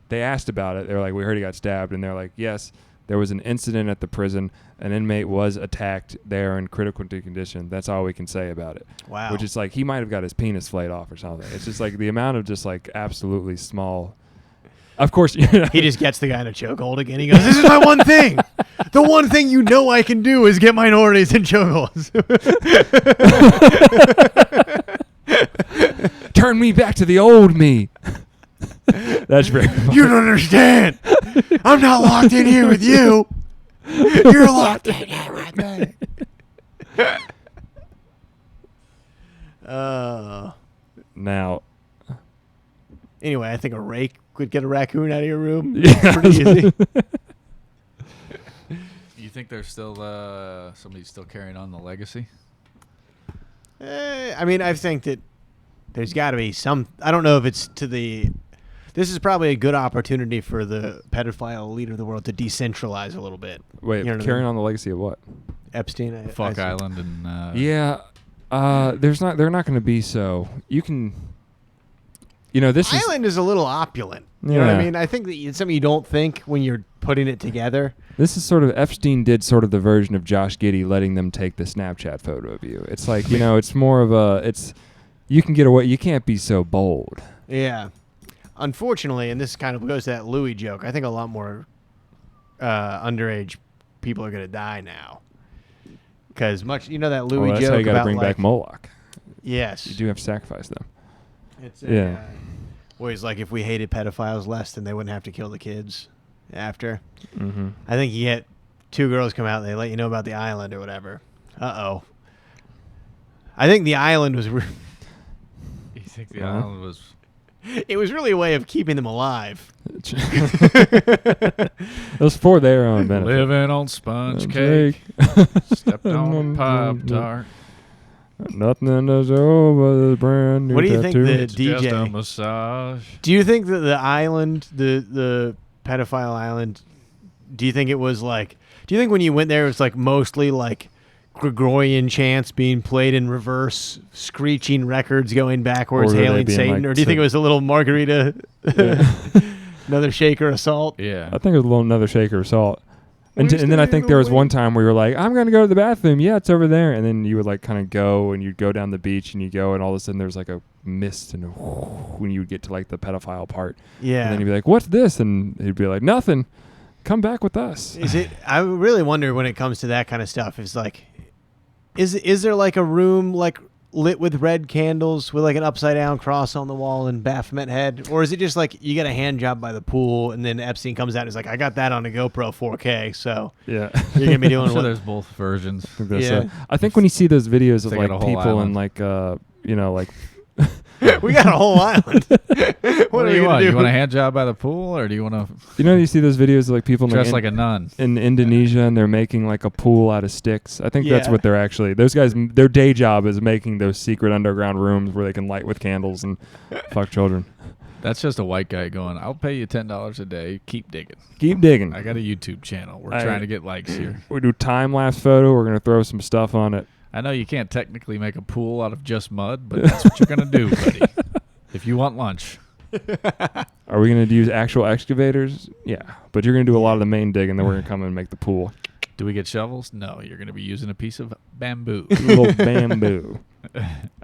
they asked about it. They're like, we heard he got stabbed, and they're like, yes. there was an incident at the prison. An inmate was attacked there in critical condition. That's all we can say about it. Wow. Which is like he might have got his penis flayed off or something. It's just like the amount of just like absolutely small. Of course, you know. He just gets the guy in a chokehold again. He goes, "This is my one thing. The one thing you know I can do is get minorities in chokeholds." Turn me back to the old me. That's very funny. You don't understand. I'm not locked in here with you. You're locked in here with me. Now, anyway, I think a rake could get a raccoon out of your room. Yeah. Pretty easy. You think there's still somebody still carrying on the legacy? I mean, I think that there's got to be some. I don't know if it's to the. This is probably a good opportunity for the pedophile leader of the world to decentralize a little bit. wait, You know what I carrying mean? on the legacy of what? Epstein. Fuck I Island and Yeah, they're not going to be so. You can, this is Island is a little opulent. You know what Yeah. I mean? I think that it's something you don't think when you're putting it together. this is sort of Epstein did sort of the version of Josh Giddey letting them take the Snapchat photo of you. It's like it's more of you can get away. You can't be so bold. Yeah. Unfortunately, and this kind of goes to that Louis joke, I think a lot more underage people are going to die now. Because that Louis That's joke how you got to about bring back Moloch. Yes. You do have to sacrifice them. It's Yeah. where he's like, if we hated pedophiles less, then they wouldn't have to kill the kids after. Mm-hmm. I think you get two girls come out and they let you know about the island or whatever. Uh-oh. I think the island was... you think the island was... It was really a way of keeping them alive. It was for their own benefit. Living on sponge cake. Stepped on a Pop-Tart. Nothing is over the brand new What do you think tattoo. the It's just a DJ... massage. Do you think that the island, the pedophile island, do you think it was like... Do you think when you went there it was like mostly like Gregorian chants being played in reverse, screeching records going backwards, Or were they hailing being, Satan? like, Or do you think it was a little margarita, another shaker assault? Yeah. I think it was a little another shaker of salt. And Where's then I the think there was way? one time where you were like, I'm going to go to the bathroom. Yeah, it's over there. And then you would like kind of go and you'd go down the beach and you go and all of a sudden there's like a mist and when you would get to like the pedophile part. Yeah. And then you'd be like, what's this? And he'd be like, nothing. Come back with us. Is it? I really wonder when it comes to that kind of stuff. It's like, is there like a room like lit with red candles with like an upside down cross on the wall and Baphomet head, or is it just like you get a hand job by the pool and then Epstein comes out and is like, I got that on a GoPro 4K, so Yeah. you're gonna be doing I'm sure what? there's both versions. Yeah. I think when you see those videos of They got like a whole people and island. like, like We got a whole island. What are do we you gonna want? do? You want a hand job by the pool, or do you want to you see those videos of like people dress in, like a nun? in Indonesia and they're making like a pool out of sticks. I think that's Yeah. what they're actually. Those guys, their day job is making those secret underground rooms where they can light with candles and fuck children. That's just a white guy going, I'll pay you $10 a day. Keep digging. Keep digging. I got a YouTube channel. We're I- trying to get likes here. We do time lapse photo. We're gonna throw some stuff on it. I know you can't technically make a pool out of just mud, but that's what you're going to do, buddy. If you want lunch. Are we gonna use actual excavators? Yeah, but you're gonna do a lot of the main digging. Then we're gonna come and make the pool. Do we get shovels? No, you're going to be using a piece of bamboo. A little bamboo.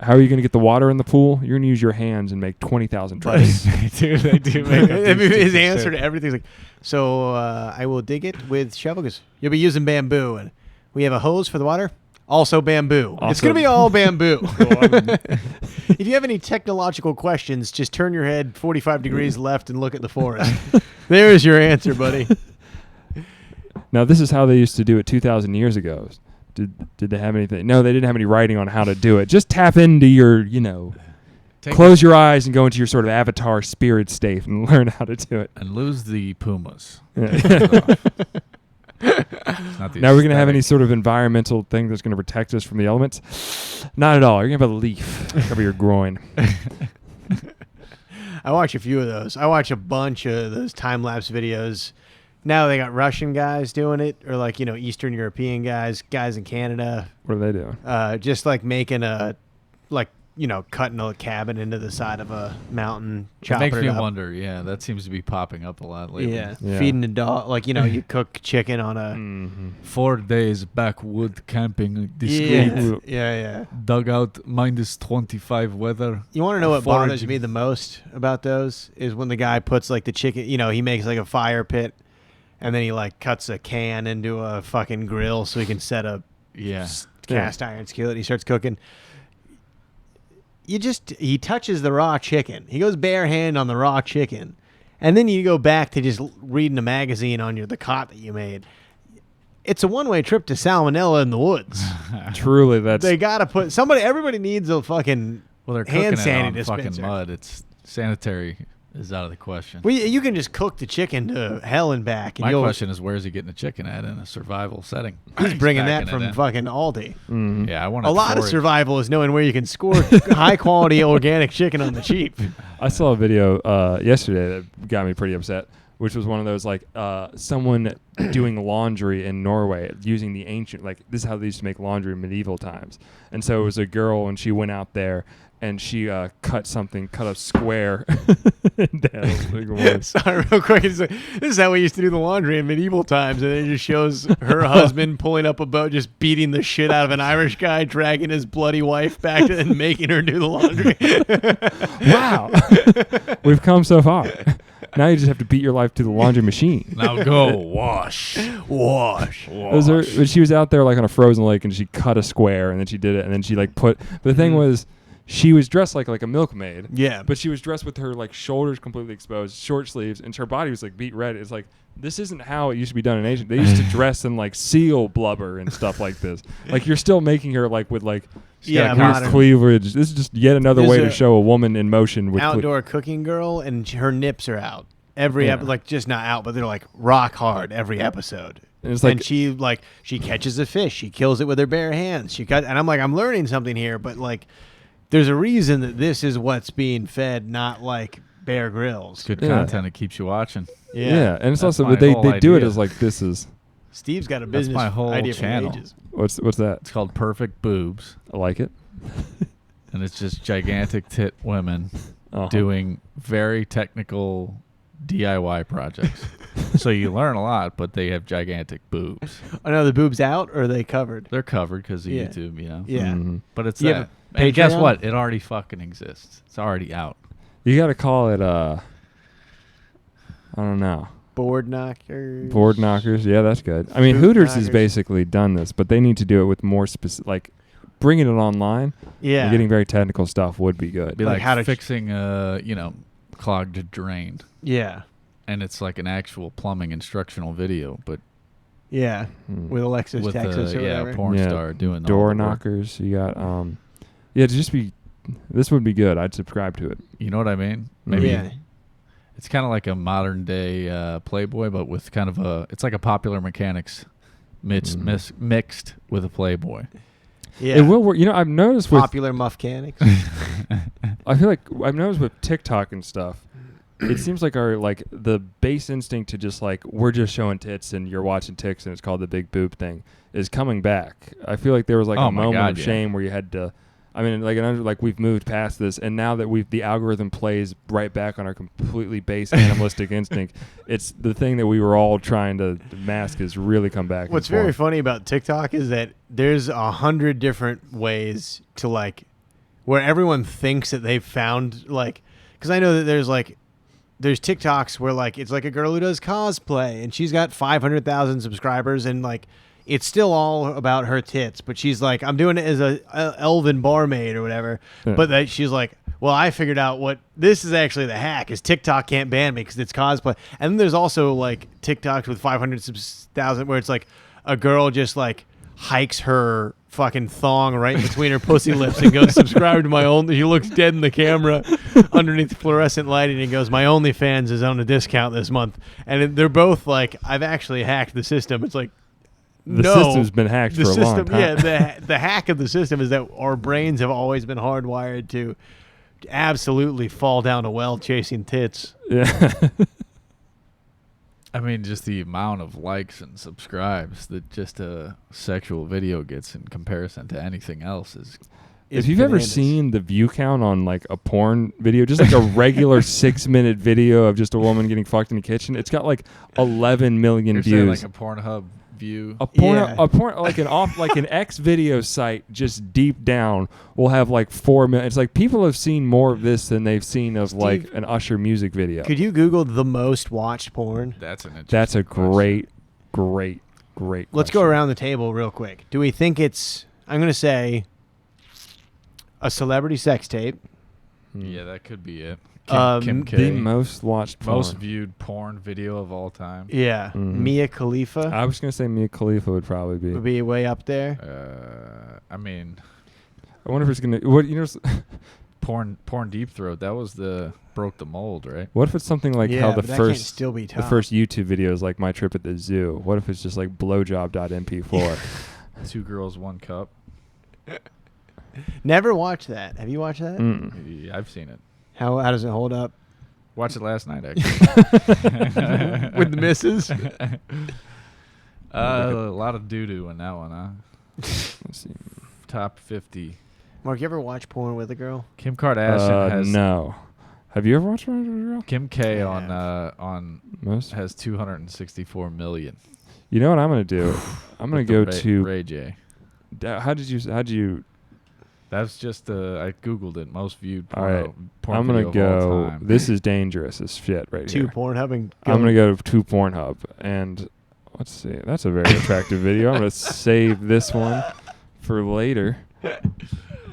How are you gonna get the water in the pool? You're gonna use your hands and make 20,000 tries. Dude, they do make up I mean, these his stupid answer shit. to everything's like, so I will dig it with shovel because you'll be using bamboo and we have a hose for the water. Also bamboo. It's Also- going to be all bamboo. If you have any technological questions, just turn your head 45 degrees left and look at the forest. There's your answer, buddy. Now this is how they used to do it 2,000 years ago. Did they have anything? No, they didn't have any writing on how to do it. Just tap into your, Take close your eyes and go into your sort of avatar spirit state and learn how to do it. and lose the pumas. Yeah. Not the Now we're gonna have any aesthetic. sort of environmental thing that's gonna protect us from the elements? Not at all. You're gonna have a leaf cover your groin. I watch a few of those. I watch a bunch of those time-lapse videos. Now they got Russian guys doing it, or like, Eastern European guys in Canada. What are they doing? Just like making cutting a cabin into the side of a mountain, It chopping makes it me up. wonder. Yeah, that seems to be popping up a lot lately. Yeah. Yeah. Feeding a dog, like you cook chicken on a 4 days backwood camping this yeah, week. yeah. Dugout -25 weather. You want to know what bothers Foraging. me the most about those is when the guy puts like the chicken, he makes like a fire pit, and then he like cuts a can into a fucking grill so he can set a Yeah. cast iron skillet. He starts cooking. He touches the raw chicken. He goes bare hand on the raw chicken, and then you go back to just reading a magazine on the cot that you made. It's a one-way trip to salmonella in the woods. Truly, that's They gotta put somebody. Everybody needs a fucking Well, they're hand cooking it on sanitizer. fucking mud. It's sanitary is out of the question. Well, you can just cook the chicken to hell and back. And My question is, where's he getting the chicken at in a survival setting? He's bringing that packing it from in. fucking Aldi. Mhm. Yeah, I want A lot of survival is knowing where you can score high-quality organic chicken on the cheap. I saw a video yesterday that got me pretty upset, which was one of those like someone doing laundry in Norway using the ancient, like this is how they used to make laundry in medieval times. And so it was a girl, and she went out there and she cut a square. Sorry, real quick. This is how we used to do the laundry in medieval times, and it just shows her husband pulling up a boat, just beating the shit out of an Irish guy, dragging his bloody wife back to and making her do the laundry. Wow, we've come so far. Now you just have to beat your life to the laundry machine. Now go wash. Wash. It was her, but she was out there like on a frozen lake, and she cut a square, and then she did it, and then she like put. But the thing was, she was dressed like a milkmaid. Yeah. But she was dressed with her like shoulders completely exposed, short sleeves, and her body was like beat red. It's like this isn't how it used to be done in Asia. They used to dress in like seal blubber and stuff like this. Like you're still making her like with like Yeah, weird modern. cleavage. This is just yet another There's way to a show a woman in motion with Outdoor cooking girl, and her nips are out every Yeah. like just not out, but they're like rock hard every episode. And it's like And she catches a fish, she kills it with her bare hands. And I'm like, I'm learning something here, but like, there's a reason that this is what's being fed, not like Bear Grylls. Good Yeah. content. It keeps you watching. yeah. And it's That's also my but they whole do it idea. as like this is Steve's got a That's business my whole idea channel. for ages. what's that? It's called Perfect Boobs, I like it. and it's just gigantic tit women Uh-huh. doing very technical DIY projects. So you learn a lot, but they have gigantic boobs. Oh, no, the boobs out or are they covered? They're covered because of Yeah. YouTube, Yeah. Mhm. But it's You that. have And guess Patreon? what? It already fucking exists. It's already out. You got to call it I don't know. Board knockers. Board knockers. Yeah, that's good. I mean, Boot Hooters has knockers. basically done this, but they need to do it with more specific, like bringing it online. Yeah. And getting very technical stuff would be good. Be Like like, how to fixing clogged drain. Yeah. And it's like an actual plumbing instructional video, but Yeah. Hmm. With Alexis with Texas or a whatever. porn Yeah, star doing door all the work. knockers. You got yeah, to just be. This would be good. I'd subscribe to it. You know what I mean? Maybe Yeah. it's kind of like a modern day Playboy, but with kind of it's like a Popular Mechanics mixed with a Playboy. Yeah. It will work. You know, I've noticed with. Popular Muffcanics. I feel like I've noticed with TikTok and stuff. It seems like the base instinct to just like we're just showing tits and you're watching tits and it's called the big boob thing is coming back. I feel like there was like Oh a my moment God, of yeah. shame where you had to. I mean, like we've moved past this, and now that the algorithm plays right back on our completely base animalistic instinct, it's the thing that we were all trying to mask has really come back. What's very funny about TikTok is that there's 100 different ways to like where everyone thinks that they've found like, because I know that there's TikToks where like it's like a girl who does cosplay and she's got 500,000 subscribers and like it's still all about her tits, but she's like, I'm doing it as a elven barmaid or whatever. Yeah. But that she's like, well, I figured out what this is actually the hack is TikTok can't ban me because it's cosplay. And then there's also like TikToks with 500,000 where it's like a girl just like hikes her fucking thong right between her pussy lips and goes, subscribe to my only. She looks dead in the camera underneath fluorescent lighting and goes, my OnlyFans is on a discount this month. And they're both like, I've actually hacked the system. It's like, the no, system's been hacked the for a system, long time. Yeah, the hack of the system is that our brains have always been hardwired to absolutely fall down a well chasing tits. Yeah. I mean, just the amount of likes and subscribes that just a sexual video gets in comparison to anything else is If you've ever seen the view count on like a porn video, just like a regular 6-minute video of just a woman getting fucked in the kitchen, it's got like 11 million You're views. saying like a Pornhub view. A porn like an X video site just deep down will have like 4 million. It's like people have seen more of this than they've seen of like an Usher music video. Could you Google the most watched porn? That's an interesting That's a question. great Let's go question. around the table real quick. Do we think it's, I'm going to say, a celebrity sex tape? Yeah, that could be it. Kim K. The most watched porn. Most viewed porn video of all time. Yeah. Mia Khalifa I was gonna say Mia Khalifa would probably be. would be way up there. I mean, I wonder if it's gonna. What you know? porn deep throat. That was the broke the mold, right? What if it's something like Yeah, how the but that can't first still be the top. first YouTube video is like my trip at the zoo? What if it's just like blowjob.mp4? 2 girls, 1 cup. Never watched that. Have you watched that? Yeah, I've seen it. How does it hold up? Watched it last night, actually. With the misses? A lot of doo-doo in that one, huh? Let's see. Top 50. Mark, you ever watch porn with a girl? Kim Kardashian has no. Have you ever watched Porn with a Girl? Kim K Yeah. on Most. has 264 million. You know what I'm gonna do? I'm gonna With the go Ray, to. Ray J. How did you? That's just I googled it. Most viewed All porno, right. porn I'm gonna video of all go. time. This is dangerous as shit right Two here. Pornhub and I'm gonna go to Pornhub and let's see. That's a very attractive video. I'm gonna save this one for later.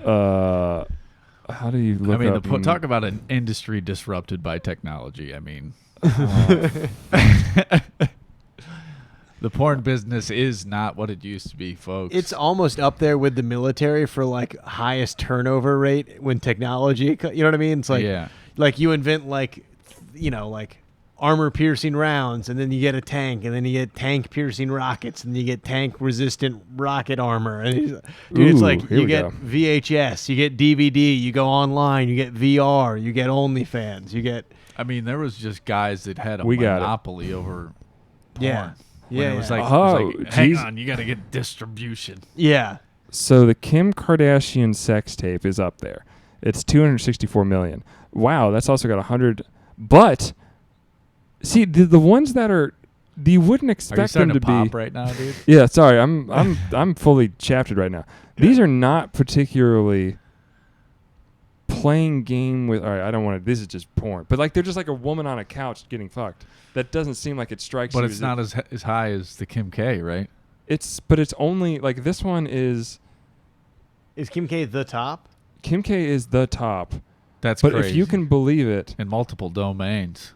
How do you look I mean, up? talk about an industry disrupted by technology. I mean, the porn business is not what it used to be, folks. It's almost up there with the military for like highest turnover rate when technology. You know what I mean? It's like like you invent like armor piercing rounds, and then you get a tank, and then you get tank piercing rockets, and you get tank resistant rocket armor. And it's like you get VHS, you get DVD, you go online, you get VR, you get OnlyFans, you get. I mean, there was just guys that had a We got it. monopoly over porn. Yeah. When it was like, hang on, you got to get distribution. Yeah. So the Kim Kardashian sex tape is up there. It's 264 million. Wow, that's also got 100. But see, the ones that are, you wouldn't expect them to pop be right now, dude. Yeah, sorry, I'm fully chaptered right now. These are not particularly playing game with. All right, I don't want to. This is just porn, but like they're just like a woman on a couch getting fucked. That doesn't seem like it strikes. But you it's not as high as the Kim K, right? It's only like this one is. Is Kim K the top? Kim K is the top. That's but crazy. if you can believe it, in multiple domains,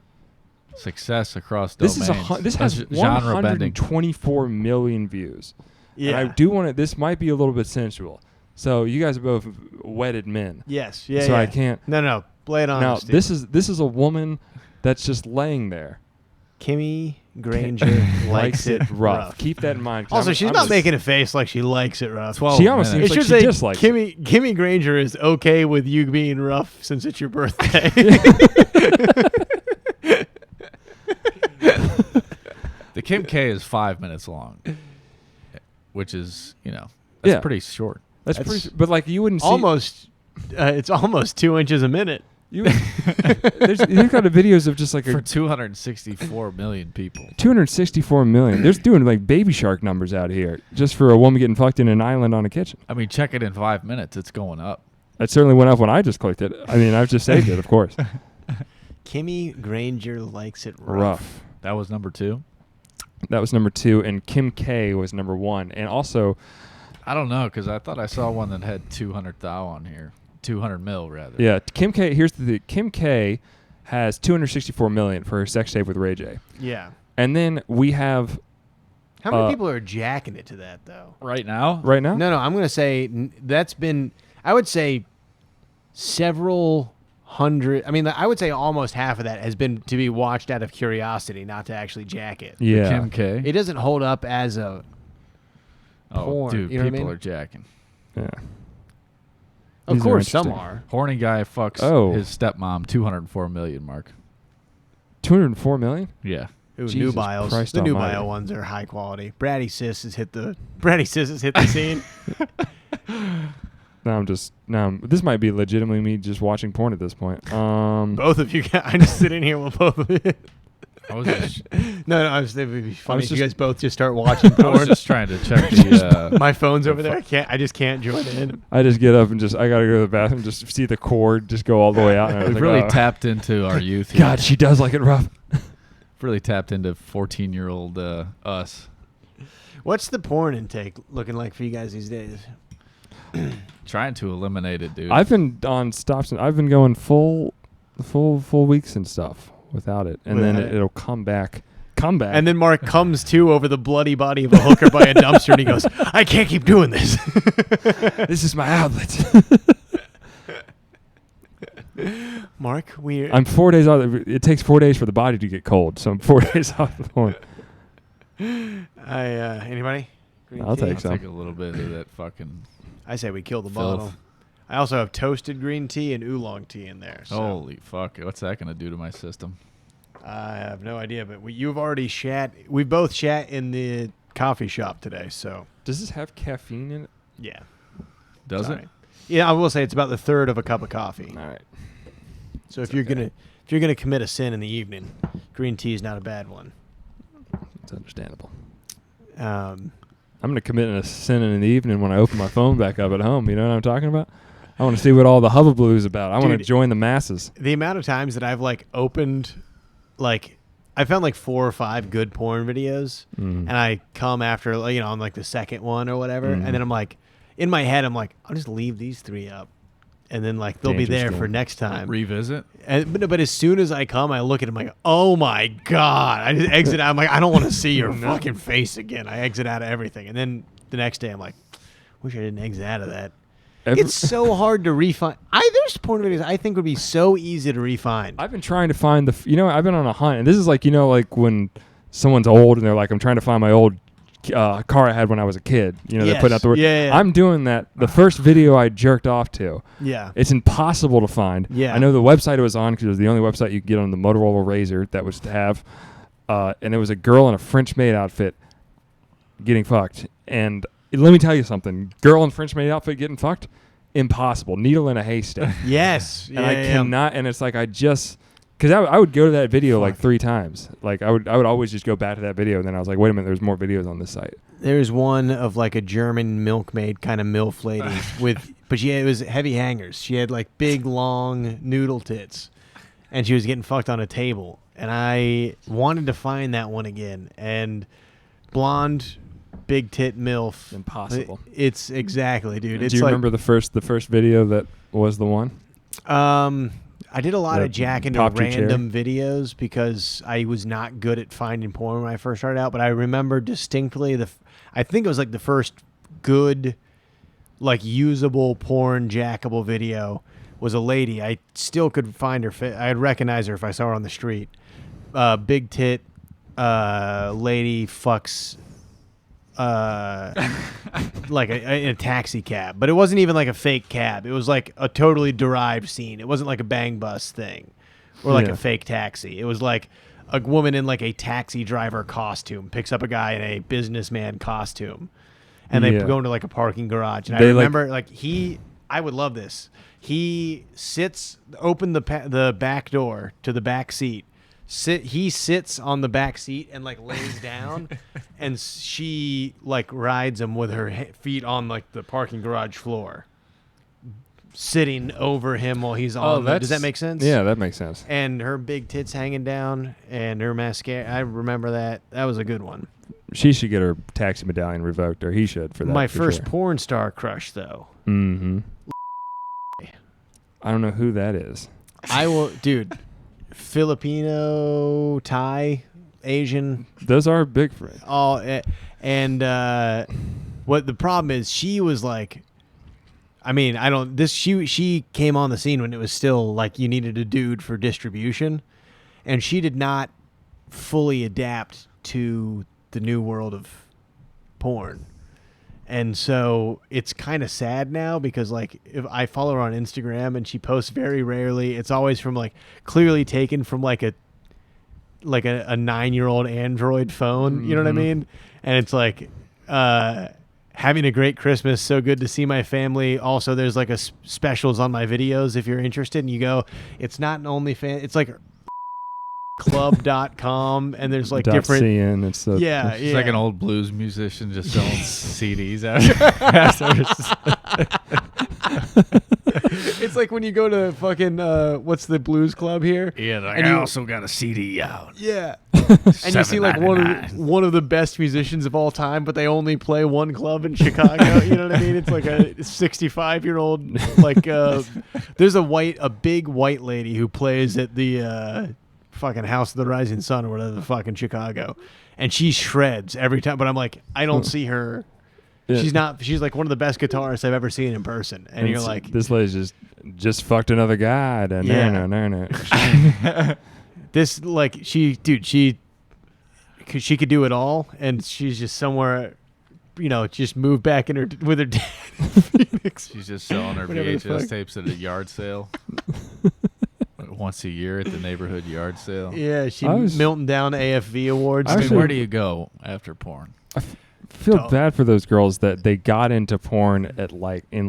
success across this domains. this has genre bending. 124 million views. Yeah. And I do want to. This might be a little bit sensual. So you guys are both wedded men. Yes. Yeah. So yeah. I can't. No. Play it on. Now this is a woman that's just laying there. Kimmy Granger likes it rough. Keep that in mind. Also, she's not making a face like she likes it rough. She almost seems It like should she say dislikes it. Kimmy Granger is okay with you being rough since it's your birthday. The Kim K is 5 minutes long, which is that's pretty short. That's pretty. But like you wouldn't see almost. It's almost 2 inches a minute. You've got videos of just like for 264 million people. 264 million. They're doing like Baby Shark numbers out here just for a woman getting fucked in an island on a kitchen. I mean, check it in 5 minutes. It's going up. That certainly went up when I just clicked it. I mean, I've just saved it, of course. Kimmy Granger likes it rough. That was number 2. That was number 2, and Kim K was number 1. And also, I don't know because I thought I saw one that had 200,000 on here. 200 mil rather. Yeah, Kim K. Here's the thing. Kim K. has 264 million for her sex tape with Ray J. Yeah. And then we have. How many people are jacking it to that though? Right now? Right now? No. I'm gonna say that's been. I would say several hundred. I mean, I would say almost half of that has been to be watched out of curiosity, not to actually jack it. Yeah. Kim K. It doesn't hold up as a. porn, dude, you know what I people mean? are jacking. Yeah. Of These are course, some interesting. are. Horny guy fucks his stepmom. 204 million, Mark. 204 million? Yeah. Ooh, Jesus nubiles. Christ The almighty. nubile ones are high quality. Bratty Sis has hit the scene. This might be legitimately me just watching porn at this point. Both of you guys. I just sit in here with both of you. I was just, No, it would be funny if you just- guys both just start watching I was porn. just trying to check the. My phone's over there. I just can't join in. I just get up and I gotta go to the bathroom, just see the cord just go all the way out. And I was We've like, really oh, tapped into our youth. God, she does like it rough. Really tapped into 14-year-old us. What's the porn intake looking like for you guys these days? Trying to eliminate it, dude. I've been on stops and I've been going full weeks and stuff without it, and then it'll come back. And then Mark comes to over the bloody body of a hooker by a dumpster, and he goes, "I can't keep doing this. This is my outlet." Mark, I'm 4 days off. It takes 4 days for the body to get cold, so I'm 4 days off the porn. Anybody? Green I'll tea? take I'll some. take a little bit of that fucking. I say we kill the Filth. bottle. I also have toasted green tea and oolong tea in there. So Holy fuck! What's that gonna do to my system? I have no idea, but you've already shat. We both shat in the coffee shop today, so Does this have caffeine in it? yeah. Does Sorry. it? Yeah, I will say it's about the third of a cup of coffee. All right. So if you're gonna commit a sin in the evening, green tea is not a bad one. It's understandable. Um, I'm going to commit a sin in the evening when I open my phone back up at home. You know what I'm talking about? I want to see what all the hullabaloo is about. I want to Dude, join the masses. the amount of times that I've opened, I found 4 or 5 good porn videos, and I come after on the second one or whatever, and then I'm in my head I'm I'll just leave these 3 up, and then they'll be there Dangerous for game. next time. Revisit. But as soon as I come, I look at him oh my God. I just exit out. I'm I don't want to see your fucking face again. I exit out of everything. And then the next day, I'm wish I didn't exit out of that. It's so hard to refine. There's porn videos I think would be so easy to refine. I've been trying to find I've been on a hunt, and this is when someone's old and they're I'm trying to find my old car I had when I was a kid. They put out the word. Yeah. I'm doing that. The first video I jerked off to. Yeah. It's impossible to find. Yeah. I know the website it was on because it was the only website you could get on the Motorola Razr that was to have. And it was a girl in a French maid outfit getting fucked. And let me tell you something. Girl in French maid outfit getting fucked? Impossible. Needle in a haystack. Yes. And I cannot. And it's because I would go to that video 3 times. I would always just go back to that video. And then I was wait a minute, there's more videos on this site. There's one of a German milkmaid kind of MILF lady but it was heavy hangers. She had big long noodle tits, and she was getting fucked on a table. And I wanted to find that one again. And blonde, big tit MILF. Impossible. It's exactly, dude. It's Do you remember the first video that was the one? I did a lot The of jack into popped your random videos because I was not good at finding porn when I first started out. But I remember distinctly I think it was the first good, usable porn jackable video was a lady. I still could find her. I'd recognize her if I saw her on the street. Big tit lady fucks in a taxi cab, but it wasn't even a fake cab. It was a totally derived scene. It wasn't a bang bus thing or a fake taxi. It was a woman in a taxi driver costume picks up a guy in a businessman costume, and they go into a parking garage. And I remember I would love this. He open the back door to the back seat. He sits on the back seat and lays down, and she rides him with her feet on the parking garage floor, sitting over him while he's on. Does that make sense? Yeah, that makes sense. And her big tits hanging down, and her mascara. I remember that. That was a good one. She should get her taxi medallion revoked, or he should for that. My for first sure. porn star crush, though. Mm-hmm. I don't know who that is. I will, dude. Filipino, Thai, Asian. Those are big for it. What the problem is, she was she came on the scene when it was still you needed a dude for distribution, and she did not fully adapt to the new world of porn. And so it's kind of sad now because if I follow her on Instagram and she posts very rarely, it's always from clearly taken from a 9-year-old Android phone. You know what I mean? And it's having a great Christmas. So good to see my family. Also, there's like specials on my videos if you're interested. And you go, it's not an OnlyFans. It's like club.com, and there's like different. .cn, it's the, It's like an old blues musician just selling CDs after. It's like when you go to fucking what's the blues club here? Yeah, like, and I you also got a CD out. Yeah. And you see like $7.99. one of the best musicians of all time, but they only play one club in Chicago. You know what I mean? It's like a 65-year-old. Like there's a big white lady who plays at the fucking House of the Rising Sun or whatever the fuck in Chicago, and she shreds every time. But I'm like, I don't see her. Yeah. She's like one of the best guitarists I've ever seen in person. And you're like, this lady's just fucked another guy. This like she could do it all, and she's just somewhere, just moved back with her dad in Phoenix. She's just selling her Whatever the VHS fuck. tapes at a yard sale. Once a year at the neighborhood yard sale. Yeah, she I was- melting down AFV awards. I mean, Actually- where do you go after porn? Feel bad for those girls that they got into porn at in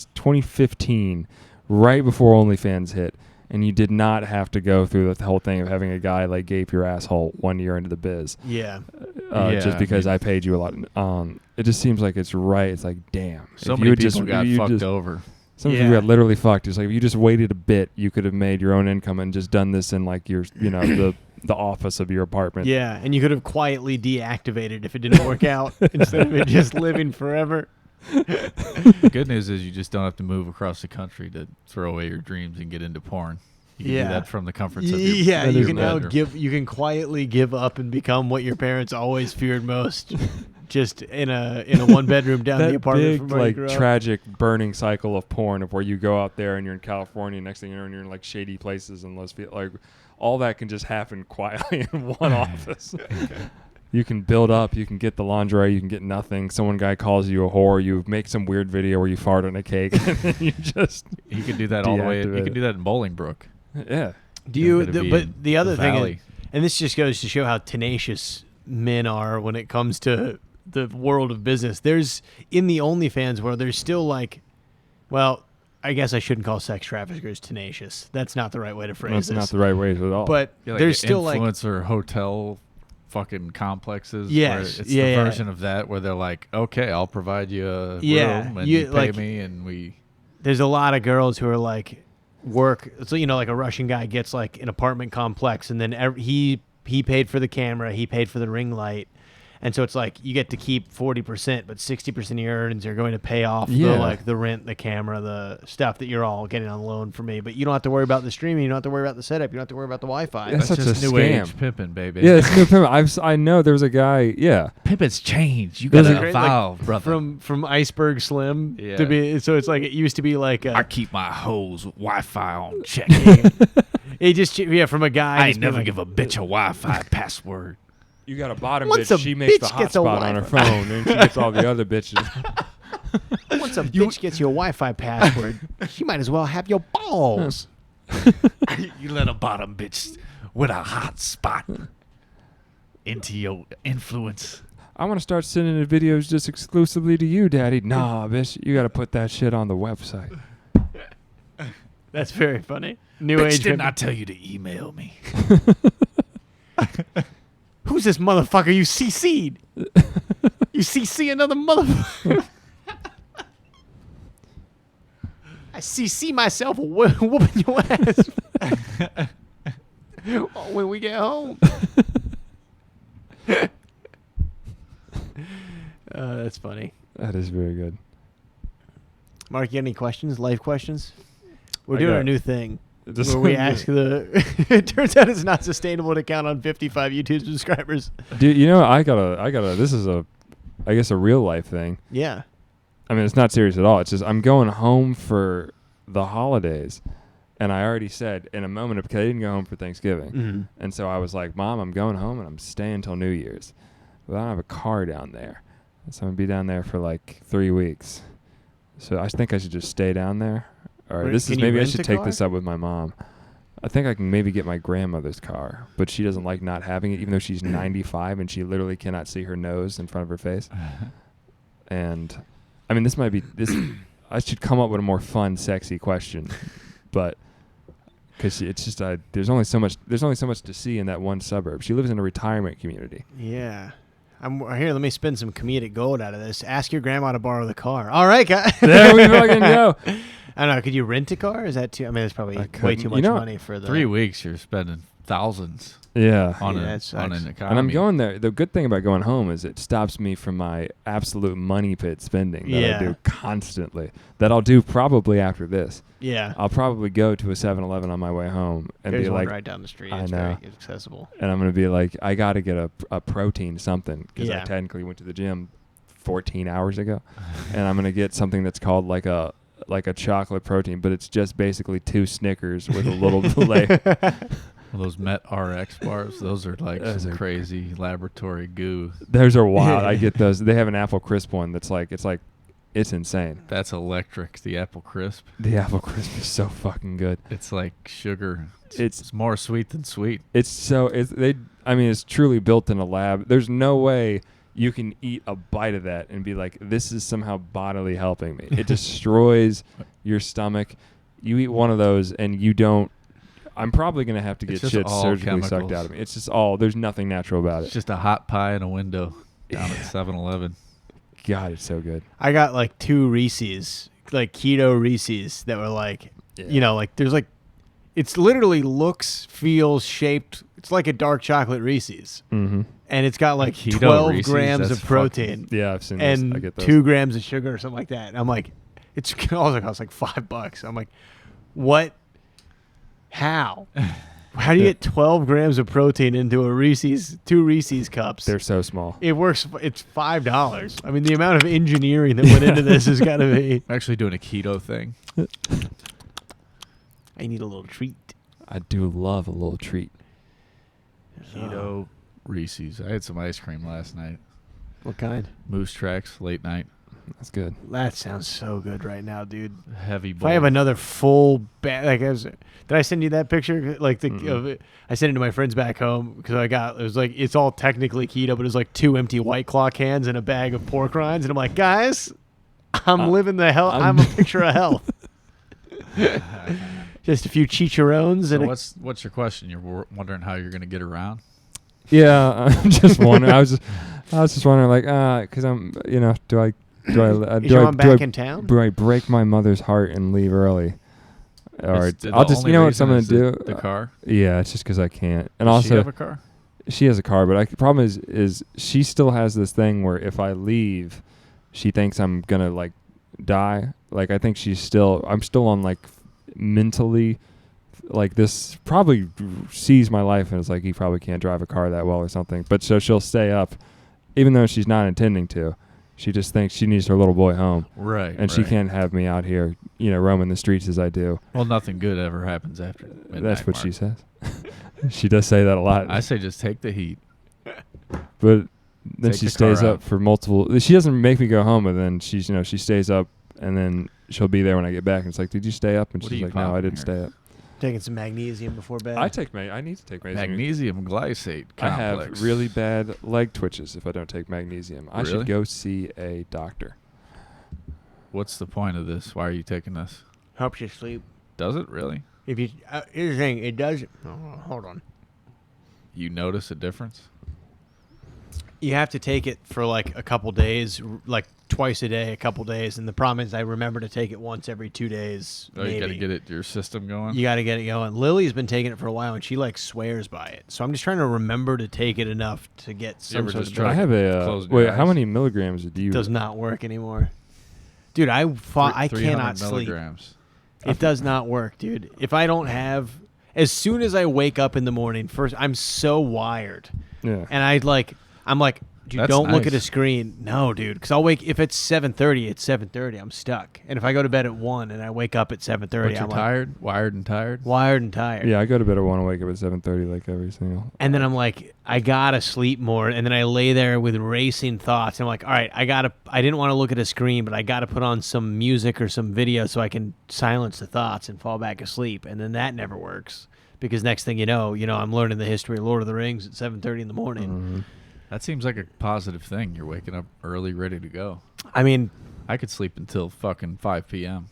2015, right before OnlyFans hit, and you did not have to go through the whole thing of having a guy like gape your asshole 1 year into the biz. Yeah. Just because I paid you a lot. It just seems like it's right. It's like, damn. So if many you people just, got you fucked just, over. Some of you got literally fucked. It's like if you just waited a bit, you could have made your own income and just done this in like your, the office of your apartment. Yeah, and you could have quietly deactivated if it didn't work out instead of it just living forever. The good news is you just don't have to move across the country to throw away your dreams and get into porn. You can do that from the comforts of your Yeah, you can now bedroom. you can quietly give up and become what your parents always feared most. Just in a one bedroom down That the apartment big, from where you like, grew up. tragic burning cycle of porn of where you go out there and you're in California, next thing you know, and you're in like shady places and like all that can just happen quietly in one office. You can build up, you can get the lingerie, you can get nothing. Guy calls you a whore, you make some weird video where you fart on a cake, and then you just You can do that all the way. You deactivate can do that in Bolingbrook. yeah. Do you? Gonna be But in the other the thing, valley. and this just goes to show how tenacious men are when it comes to the world of business. There's in the OnlyFans world, there's still like, well, I guess I shouldn't call sex traffickers tenacious. That's not the right way to phrase That's this. not the right way at all. But Yeah, like there's the still like, influencer hotel fucking complexes. Yes, where it's yeah, the yeah. version of that where they're like, okay, I'll provide you a Yeah, room and you- you pay like- me and we. there's a lot of girls who are like work. So like a Russian guy gets like an apartment complex, and then he paid for the camera, he paid for the ring light. And so it's like you get to keep 40%, but 60% of your earnings are going to pay off the rent, the camera, the stuff that you're all getting on loan for me. But you don't have to worry about the streaming. You don't have to worry about the setup. You don't have to worry about the Wi-Fi. That's That's such just a new scam. age pimping, baby. Yeah, it's new payment. I know there was a guy. Yeah, Pimping's changed. You Those gotta are great, like, evolve, brother. From Iceberg Slim Yeah. to be. So it's like it used to be like I keep my hoes Wi-Fi on check. it just from a guy. I just ain't being never like, give a bitch a Wi-Fi password. you got a bottom Once bitch. a She makes the bitch gets a hotspot on her Wi-Fi. phone, and she gets all the other bitches. Once a bitch gets your Wi-Fi password, she might as well have your balls. You let a bottom bitch with a hot spot into your influence. I want to start sending the videos just exclusively to you, Daddy. Nah, bitch, you got to put that shit on the website. That's very funny. New Bitch, age. didn't pimping. I tell you to email me? Who's this motherfucker you CC'd? You CC another motherfucker. I CC myself whooping your ass when we get home. That's funny. That is very good. Mark, you got any questions? Life questions? We're I doing got- a new thing. Just- Where we ask the. It turns out it's not sustainable to count on 55 YouTube subscribers. Dude, I gotta. This is I guess a real life thing. Yeah. I mean, it's not serious at all. It's just I'm going home for the holidays, and I already said in a moment because I didn't go home for Thanksgiving, Mm-hmm. and so I was like, Mom, I'm going home and I'm staying till New Year's, but I don't have a car down there, so I'm gonna be down there for like 3 weeks. So I think I should just stay down there. Or Can this is you maybe I rent should a take car? this up with my mom. I think I can maybe get my grandmother's car, but she doesn't like not having it, even though she's 95 and she literally cannot see her nose in front of her face. And I mean, this might be this. I should come up with a more fun, sexy question, but because it's just there's only so much to see in that one suburb. She lives in a retirement community. Yeah. I'm here. Let me spin some comedic gold out of this. Ask your grandma to borrow the car. All right, guys. There we fucking go. I don't know. Could you rent a car? Is that too? I mean, it's probably way too much money for the 3 weeks. You're spending thousands. Yeah. On that an sucks. economy. And I'm going there. The good thing about going home is it stops me from my absolute money pit spending that I do constantly. That I'll do probably after this. Yeah. I'll probably go to a 7-Eleven on my way home and There's be one like, right down the street. I It's know. very accessible. and I'm going to be like, I got to get a protein something because I Yeah. technically went to the gym 14 hours ago. And I'm going to get something that's called like a chocolate protein, but it's just basically 2 Snickers with a little delay. Those Met RX bars, those are like Those some are- crazy laboratory goo. Those are wild. I get those. They have an apple crisp one that's like, it's insane. That's electric. The Apple Crisp. The apple crisp is so fucking good. It's like sugar. It's It's more sweet than sweet. it's truly built in a lab. There's no way you can eat a bite of that and be like, this is somehow bodily helping me. It destroys your stomach. You eat one of those and you don't. I'm probably going to have to get It's just shit all surgically sucked chemicals. out of me. It's just there's nothing natural about It's it. just a hot pie in a window down at 7-Eleven. God, it's so good. I got like 2 Reese's, like keto Reese's that were like, you know, like there's like, it's literally looks, feels, shaped. It's like a dark chocolate Reese's. Mm-hmm. And it's got like Keto 12 Reese's, grams that's of protein Yeah, I've seen this. I and get those. 2 grams of sugar or something like that. And I'm like, it's also costs like $5. I'm like, what? How? How do you get 12 grams of protein into a Reese's, 2 Reese's cups? They're so small. It works. It's $5. I mean, the amount of engineering that went into this has got to be. I'm actually doing a keto thing. I need a little treat. I do love a little treat. Keto Reese's. I had some ice cream last night. What kind? Moose Tracks, late night. That's good. That sounds so good right now, dude. Heavy If bowl. I have another full bag, did I send you that picture? Like of it, I sent it to my friends back home because it was like it's all technically keto, but it was like 2 empty White Claw cans and a bag of pork rinds, and I'm like, guys, I'm living the hell. I'm a picture of health. Just a few chicharrones So and what's your question? You're wondering how you're going to get around? Yeah, I'm just wondering. I was just wondering, like, because I'm, do I is your mom back in town? do I break my mother's heart and leave early, or It's- the I'll just, only you know what reason I'm gonna is do? The car? Yeah, it's just because I can't. And Does she also, have a car? she has a car, but the problem is she still has this thing where if I leave, she thinks I'm gonna like die. Like I think I'm still on like mentally. Like this probably sees my life and is like, he probably can't drive a car that well or something. But so she'll stay up, even though she's not intending to. She just thinks she needs her little boy home. Right. And she can't have me out here, roaming the streets as I do. Well, nothing good ever happens after midnight. That's what mark. she says. She does say that a lot. I say just take the heat. But then Take she the stays car up out. for multiple. She doesn't make me go home, but then she stays up, and then she'll be there when I get back. And it's like, did you stay up? And What are she's you like, no, I popping didn't here? stay up. Taking some magnesium before bed. I need to take magnesium. Magnesium glycate I complex. have really bad leg twitches if I don't take magnesium. I Really? should go see a doctor. What's the point of this? Why are you taking this? Helps you sleep. Does it really? If you here's the thing, it does. Oh, hold on. You notice a difference? You have to take it for like a couple days, like twice a day, a couple days. And the problem is, I remember to take it once every 2 days. Oh, maybe. you got to get your system going? You got to get it going. Lily's been taking it for a while, and she like swears by it. So I'm just trying to remember to take it enough to get some ever sort just of. try I have a closing your wait. How eyes? many milligrams do you? Does not work anymore, dude. I cannot 300 sleep. milligrams. It does not work, dude. If I don't have, as soon as I wake up in the morning, first I'm so wired, Yeah. and I'm like, dude, That's don't look at a nice. screen. No, dude, because I'll wake if it's 7:30, it's 7:30. I'm stuck, and if I go to bed at 1 and I wake up at 7:30, But you're I'm like tired? Wired and tired? wired and tired. Yeah, I go to bed at 1 and wake up at 7:30 like every single. And then I'm like, I gotta sleep more. And then I lay there with racing thoughts. I'm like, all right, I didn't want to look at a screen, but I gotta put on some music or some video so I can silence the thoughts and fall back asleep. And then that never works because next thing you know, I'm learning the history of Lord of the Rings at 7:30 in the morning. Mm-hmm. That seems like a positive thing. You're waking up early, ready to go. I mean, I could sleep until fucking 5 p.m.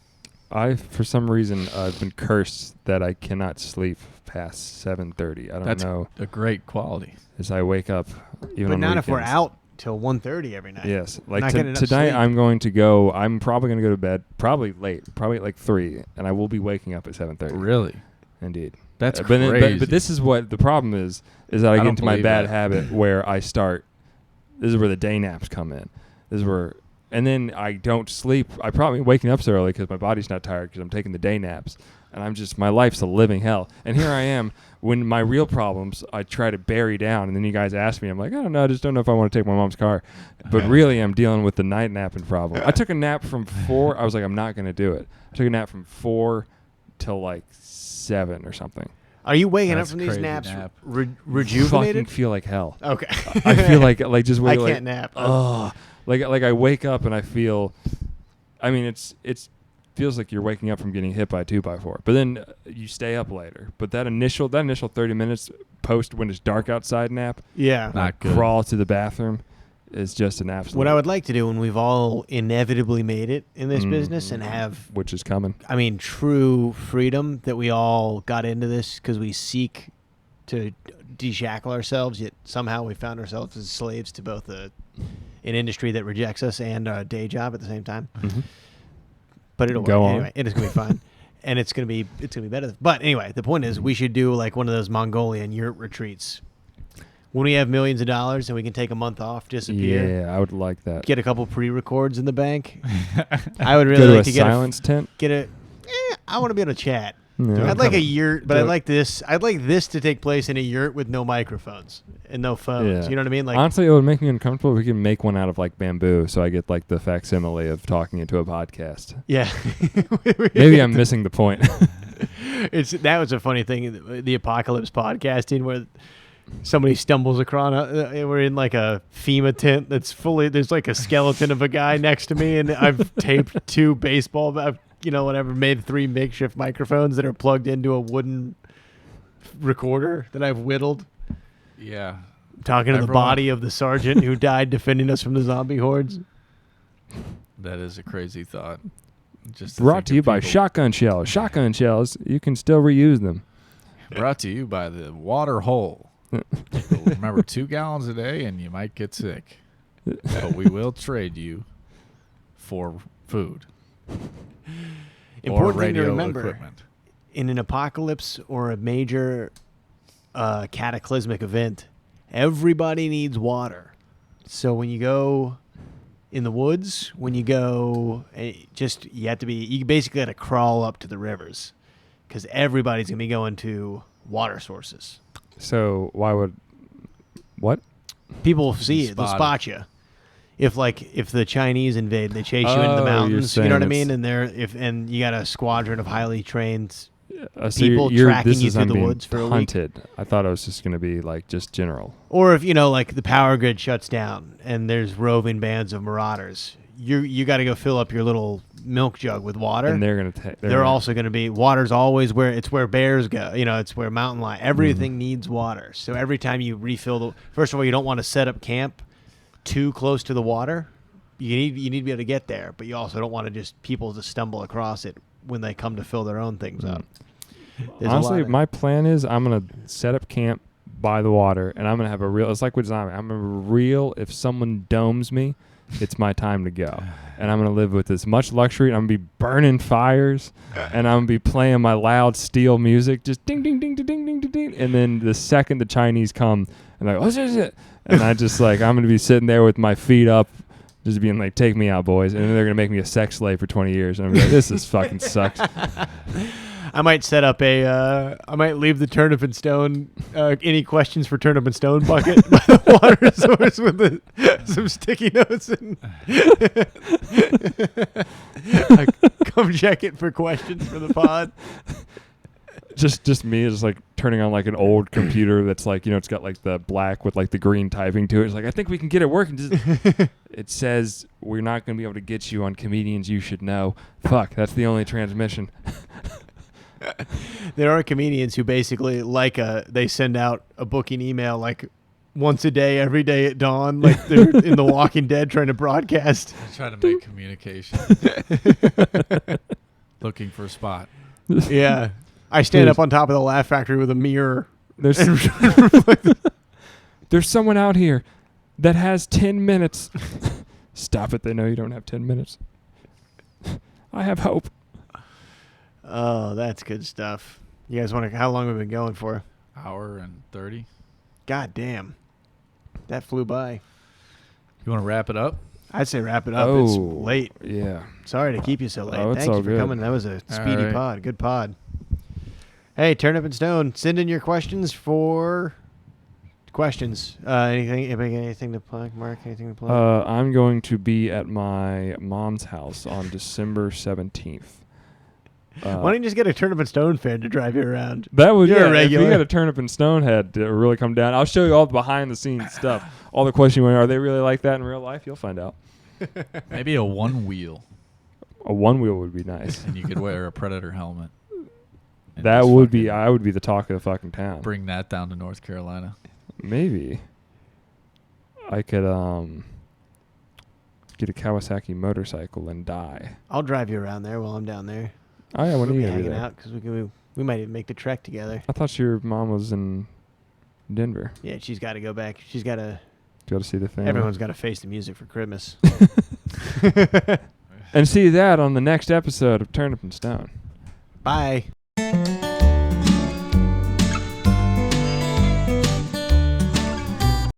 For some reason, I've been cursed that I cannot sleep past 7:30. I don't know. That's a great quality. As I wake up, even but on not weekends. if we're out till 1:30 every night. Yes, Not like getting enough tonight, sleep. I'm going to go. I'm probably going to go to bed probably late, probably at like 3, and I will be waking up at 7:30. Really? Indeed. That's but then- crazy. but this is what the problem is that I get don't into my believe bad that. habit where I start. This is where the day naps come in. This is where, and then I don't sleep. I probably waking up so early because my body's not tired because I'm taking the day naps, and I'm just my life's a living hell. And here I am when my real problems I try to bury down, and then you guys ask me, I'm like, I don't know, I just don't know if I want to take my mom's car, but really I'm dealing with the night napping problem. I took a nap from 4. I was like, I'm not going to do it. I took a nap from 4 till like 7 or something. Are you waking That's up from these crazy naps nap. rejuvenated? Fucking feel like hell. Okay. I feel like just I wait. can't nap. Oh, like I wake up and I feel. I mean, it's feels like you're waking up from getting hit by a 2x4, but then you stay up later. But that initial 30 minutes post when it's dark outside nap, Yeah. Not good. crawl to the bathroom, is just an absolute. What I would like to do when we've all inevitably made it in this business and have, which is coming. I mean, true freedom, that we all got into this because we seek to deshackle ourselves, yet somehow we found ourselves as slaves to both an industry that rejects us and a day job at the same time. Mm-hmm. But it'll Go work on. anyway. It is gonna be fun, and it's gonna be better. But anyway, the point is, we should do like one of those Mongolian yurt retreats when we have millions of dollars and we can take a month off, disappear, Yeah, I would like that. get a couple pre-records in the bank. I would Go really to like a to get silence tent. I want to be able to chat. Yeah. I'd like a yurt, but do I'd it. like this. I'd like this to take place in a yurt with no microphones and no phones. Yeah. You know what I mean? Like, Honestly, it would make me uncomfortable if we could make one out of like bamboo, so I get like the facsimile of talking into a podcast. yeah. Maybe I'm missing the point. That was a funny thing, the apocalypse podcasting, where somebody stumbles across. We're in like a FEMA tent that's fully. There's like a skeleton of a guy next to me, and I've taped 2 baseball. I've made 3 makeshift microphones that are plugged into a wooden recorder that I've whittled. Yeah. Talking to the Everyone- body of the sergeant who died defending us from the zombie hordes. That is a crazy thought. Just Brought think to you of by people- shotgun shells. Shotgun shells, you can still reuse them. Brought to you by the water hole. Remember, 2 gallons a day and you might get sick. But we will trade you for food. Or Important thing to radio remember equipment. in an apocalypse or a major cataclysmic event, everybody needs water. So when you go in the woods, when you go, you basically have to crawl up to the rivers because everybody's going to be going to water sources. So why would what? People will see it. They'll Spot spot you. If the Chinese invade, they chase you into the Oh, you're mountains. You know what I saying mean? And you got a squadron of highly trained So people tracking you through the woods for a week. hunted. I thought it was just going to be like just general. Or if like the power grid shuts down and there's roving bands of marauders, you got to go fill up your little milk jug with water. And they're going to take. They're also going to be water's always where bears go. It's where mountain lion. Everything needs water. So every time you refill first of all, you don't want to set up camp too close to the water. You need to be able to get there, but you also don't want people to stumble across it when they come to fill their own things up. There's a Honestly, lot of- my plan is I'm going to set up camp by the water, and I'm going to have a real. It's like with zombie. I'm a real. If someone domes me, it's my time to go, and I'm going to live with as much luxury. I'm going to be burning fires, and I'm going to be playing my loud steel music, just ding ding ding ding ding ding ding ding. And then the second the Chinese come, and like, what's this? And I just like I'm going to be sitting there with my feet up. Just being like, take me out, boys. And then they're going to make me a sex slave for 20 years. And I'm like, this is fucking sucks. I might set up I might leave the Turnip and Stone, any questions for Turnip and Stone bucket by the water source with some sticky notes and come check it for questions for the pod. Just me is like turning on like an old computer that's like, it's got like the black with like the green typing to it. It's like, I think we can get it working. It says we're not going to be able to get you on comedians you should know. Fuck, that's the only transmission. There are comedians who basically they send out a booking email like once a day, every day at dawn, like they're in The Walking Dead trying to broadcast. I try to make communication. Looking for a spot. Yeah. I stand up on top of the Laugh Factory with a mirror. There's someone out here that has 10 minutes. Stop it. They know you don't have 10 minutes. I have hope. Oh, that's good stuff. You guys want to? How long have we been going for? Hour and 30. God damn, that flew by. You want to wrap it up? I'd say wrap it up. It's late. Yeah. Sorry to keep you so late. Oh, it's Thank all you for good. coming. That was a speedy right. pod. Good pod. Hey, Turnip and Stone, send in your questions for questions. Anything to plug, Mark? Anything to plug? I'm going to be at my mom's house on December 17th. Why don't you just get a Turnip and Stone fan to drive you around? That would, You're a If regular. you got a Turnip and Stone head to really come down, I'll show you all the behind the scenes stuff. All the questions, are they really like that in real life? You'll find out. Maybe a one wheel, A one wheel would be nice. and you could wear a Predator helmet. And That just would be, fucking I would be the talk of the fucking town. bring that down to North Carolina. Maybe I could get a Kawasaki motorcycle and die. I'll drive you around there while I'm down there. Oh yeah, when We'll are be you gonna be hanging there? out because we might even make the trek together. I thought your mom was in Denver. Yeah, she's got to go back. She's got to. Go to see the family. Everyone's got to face the music for Christmas. And see that on the next episode of Turnip and Stone. Bye.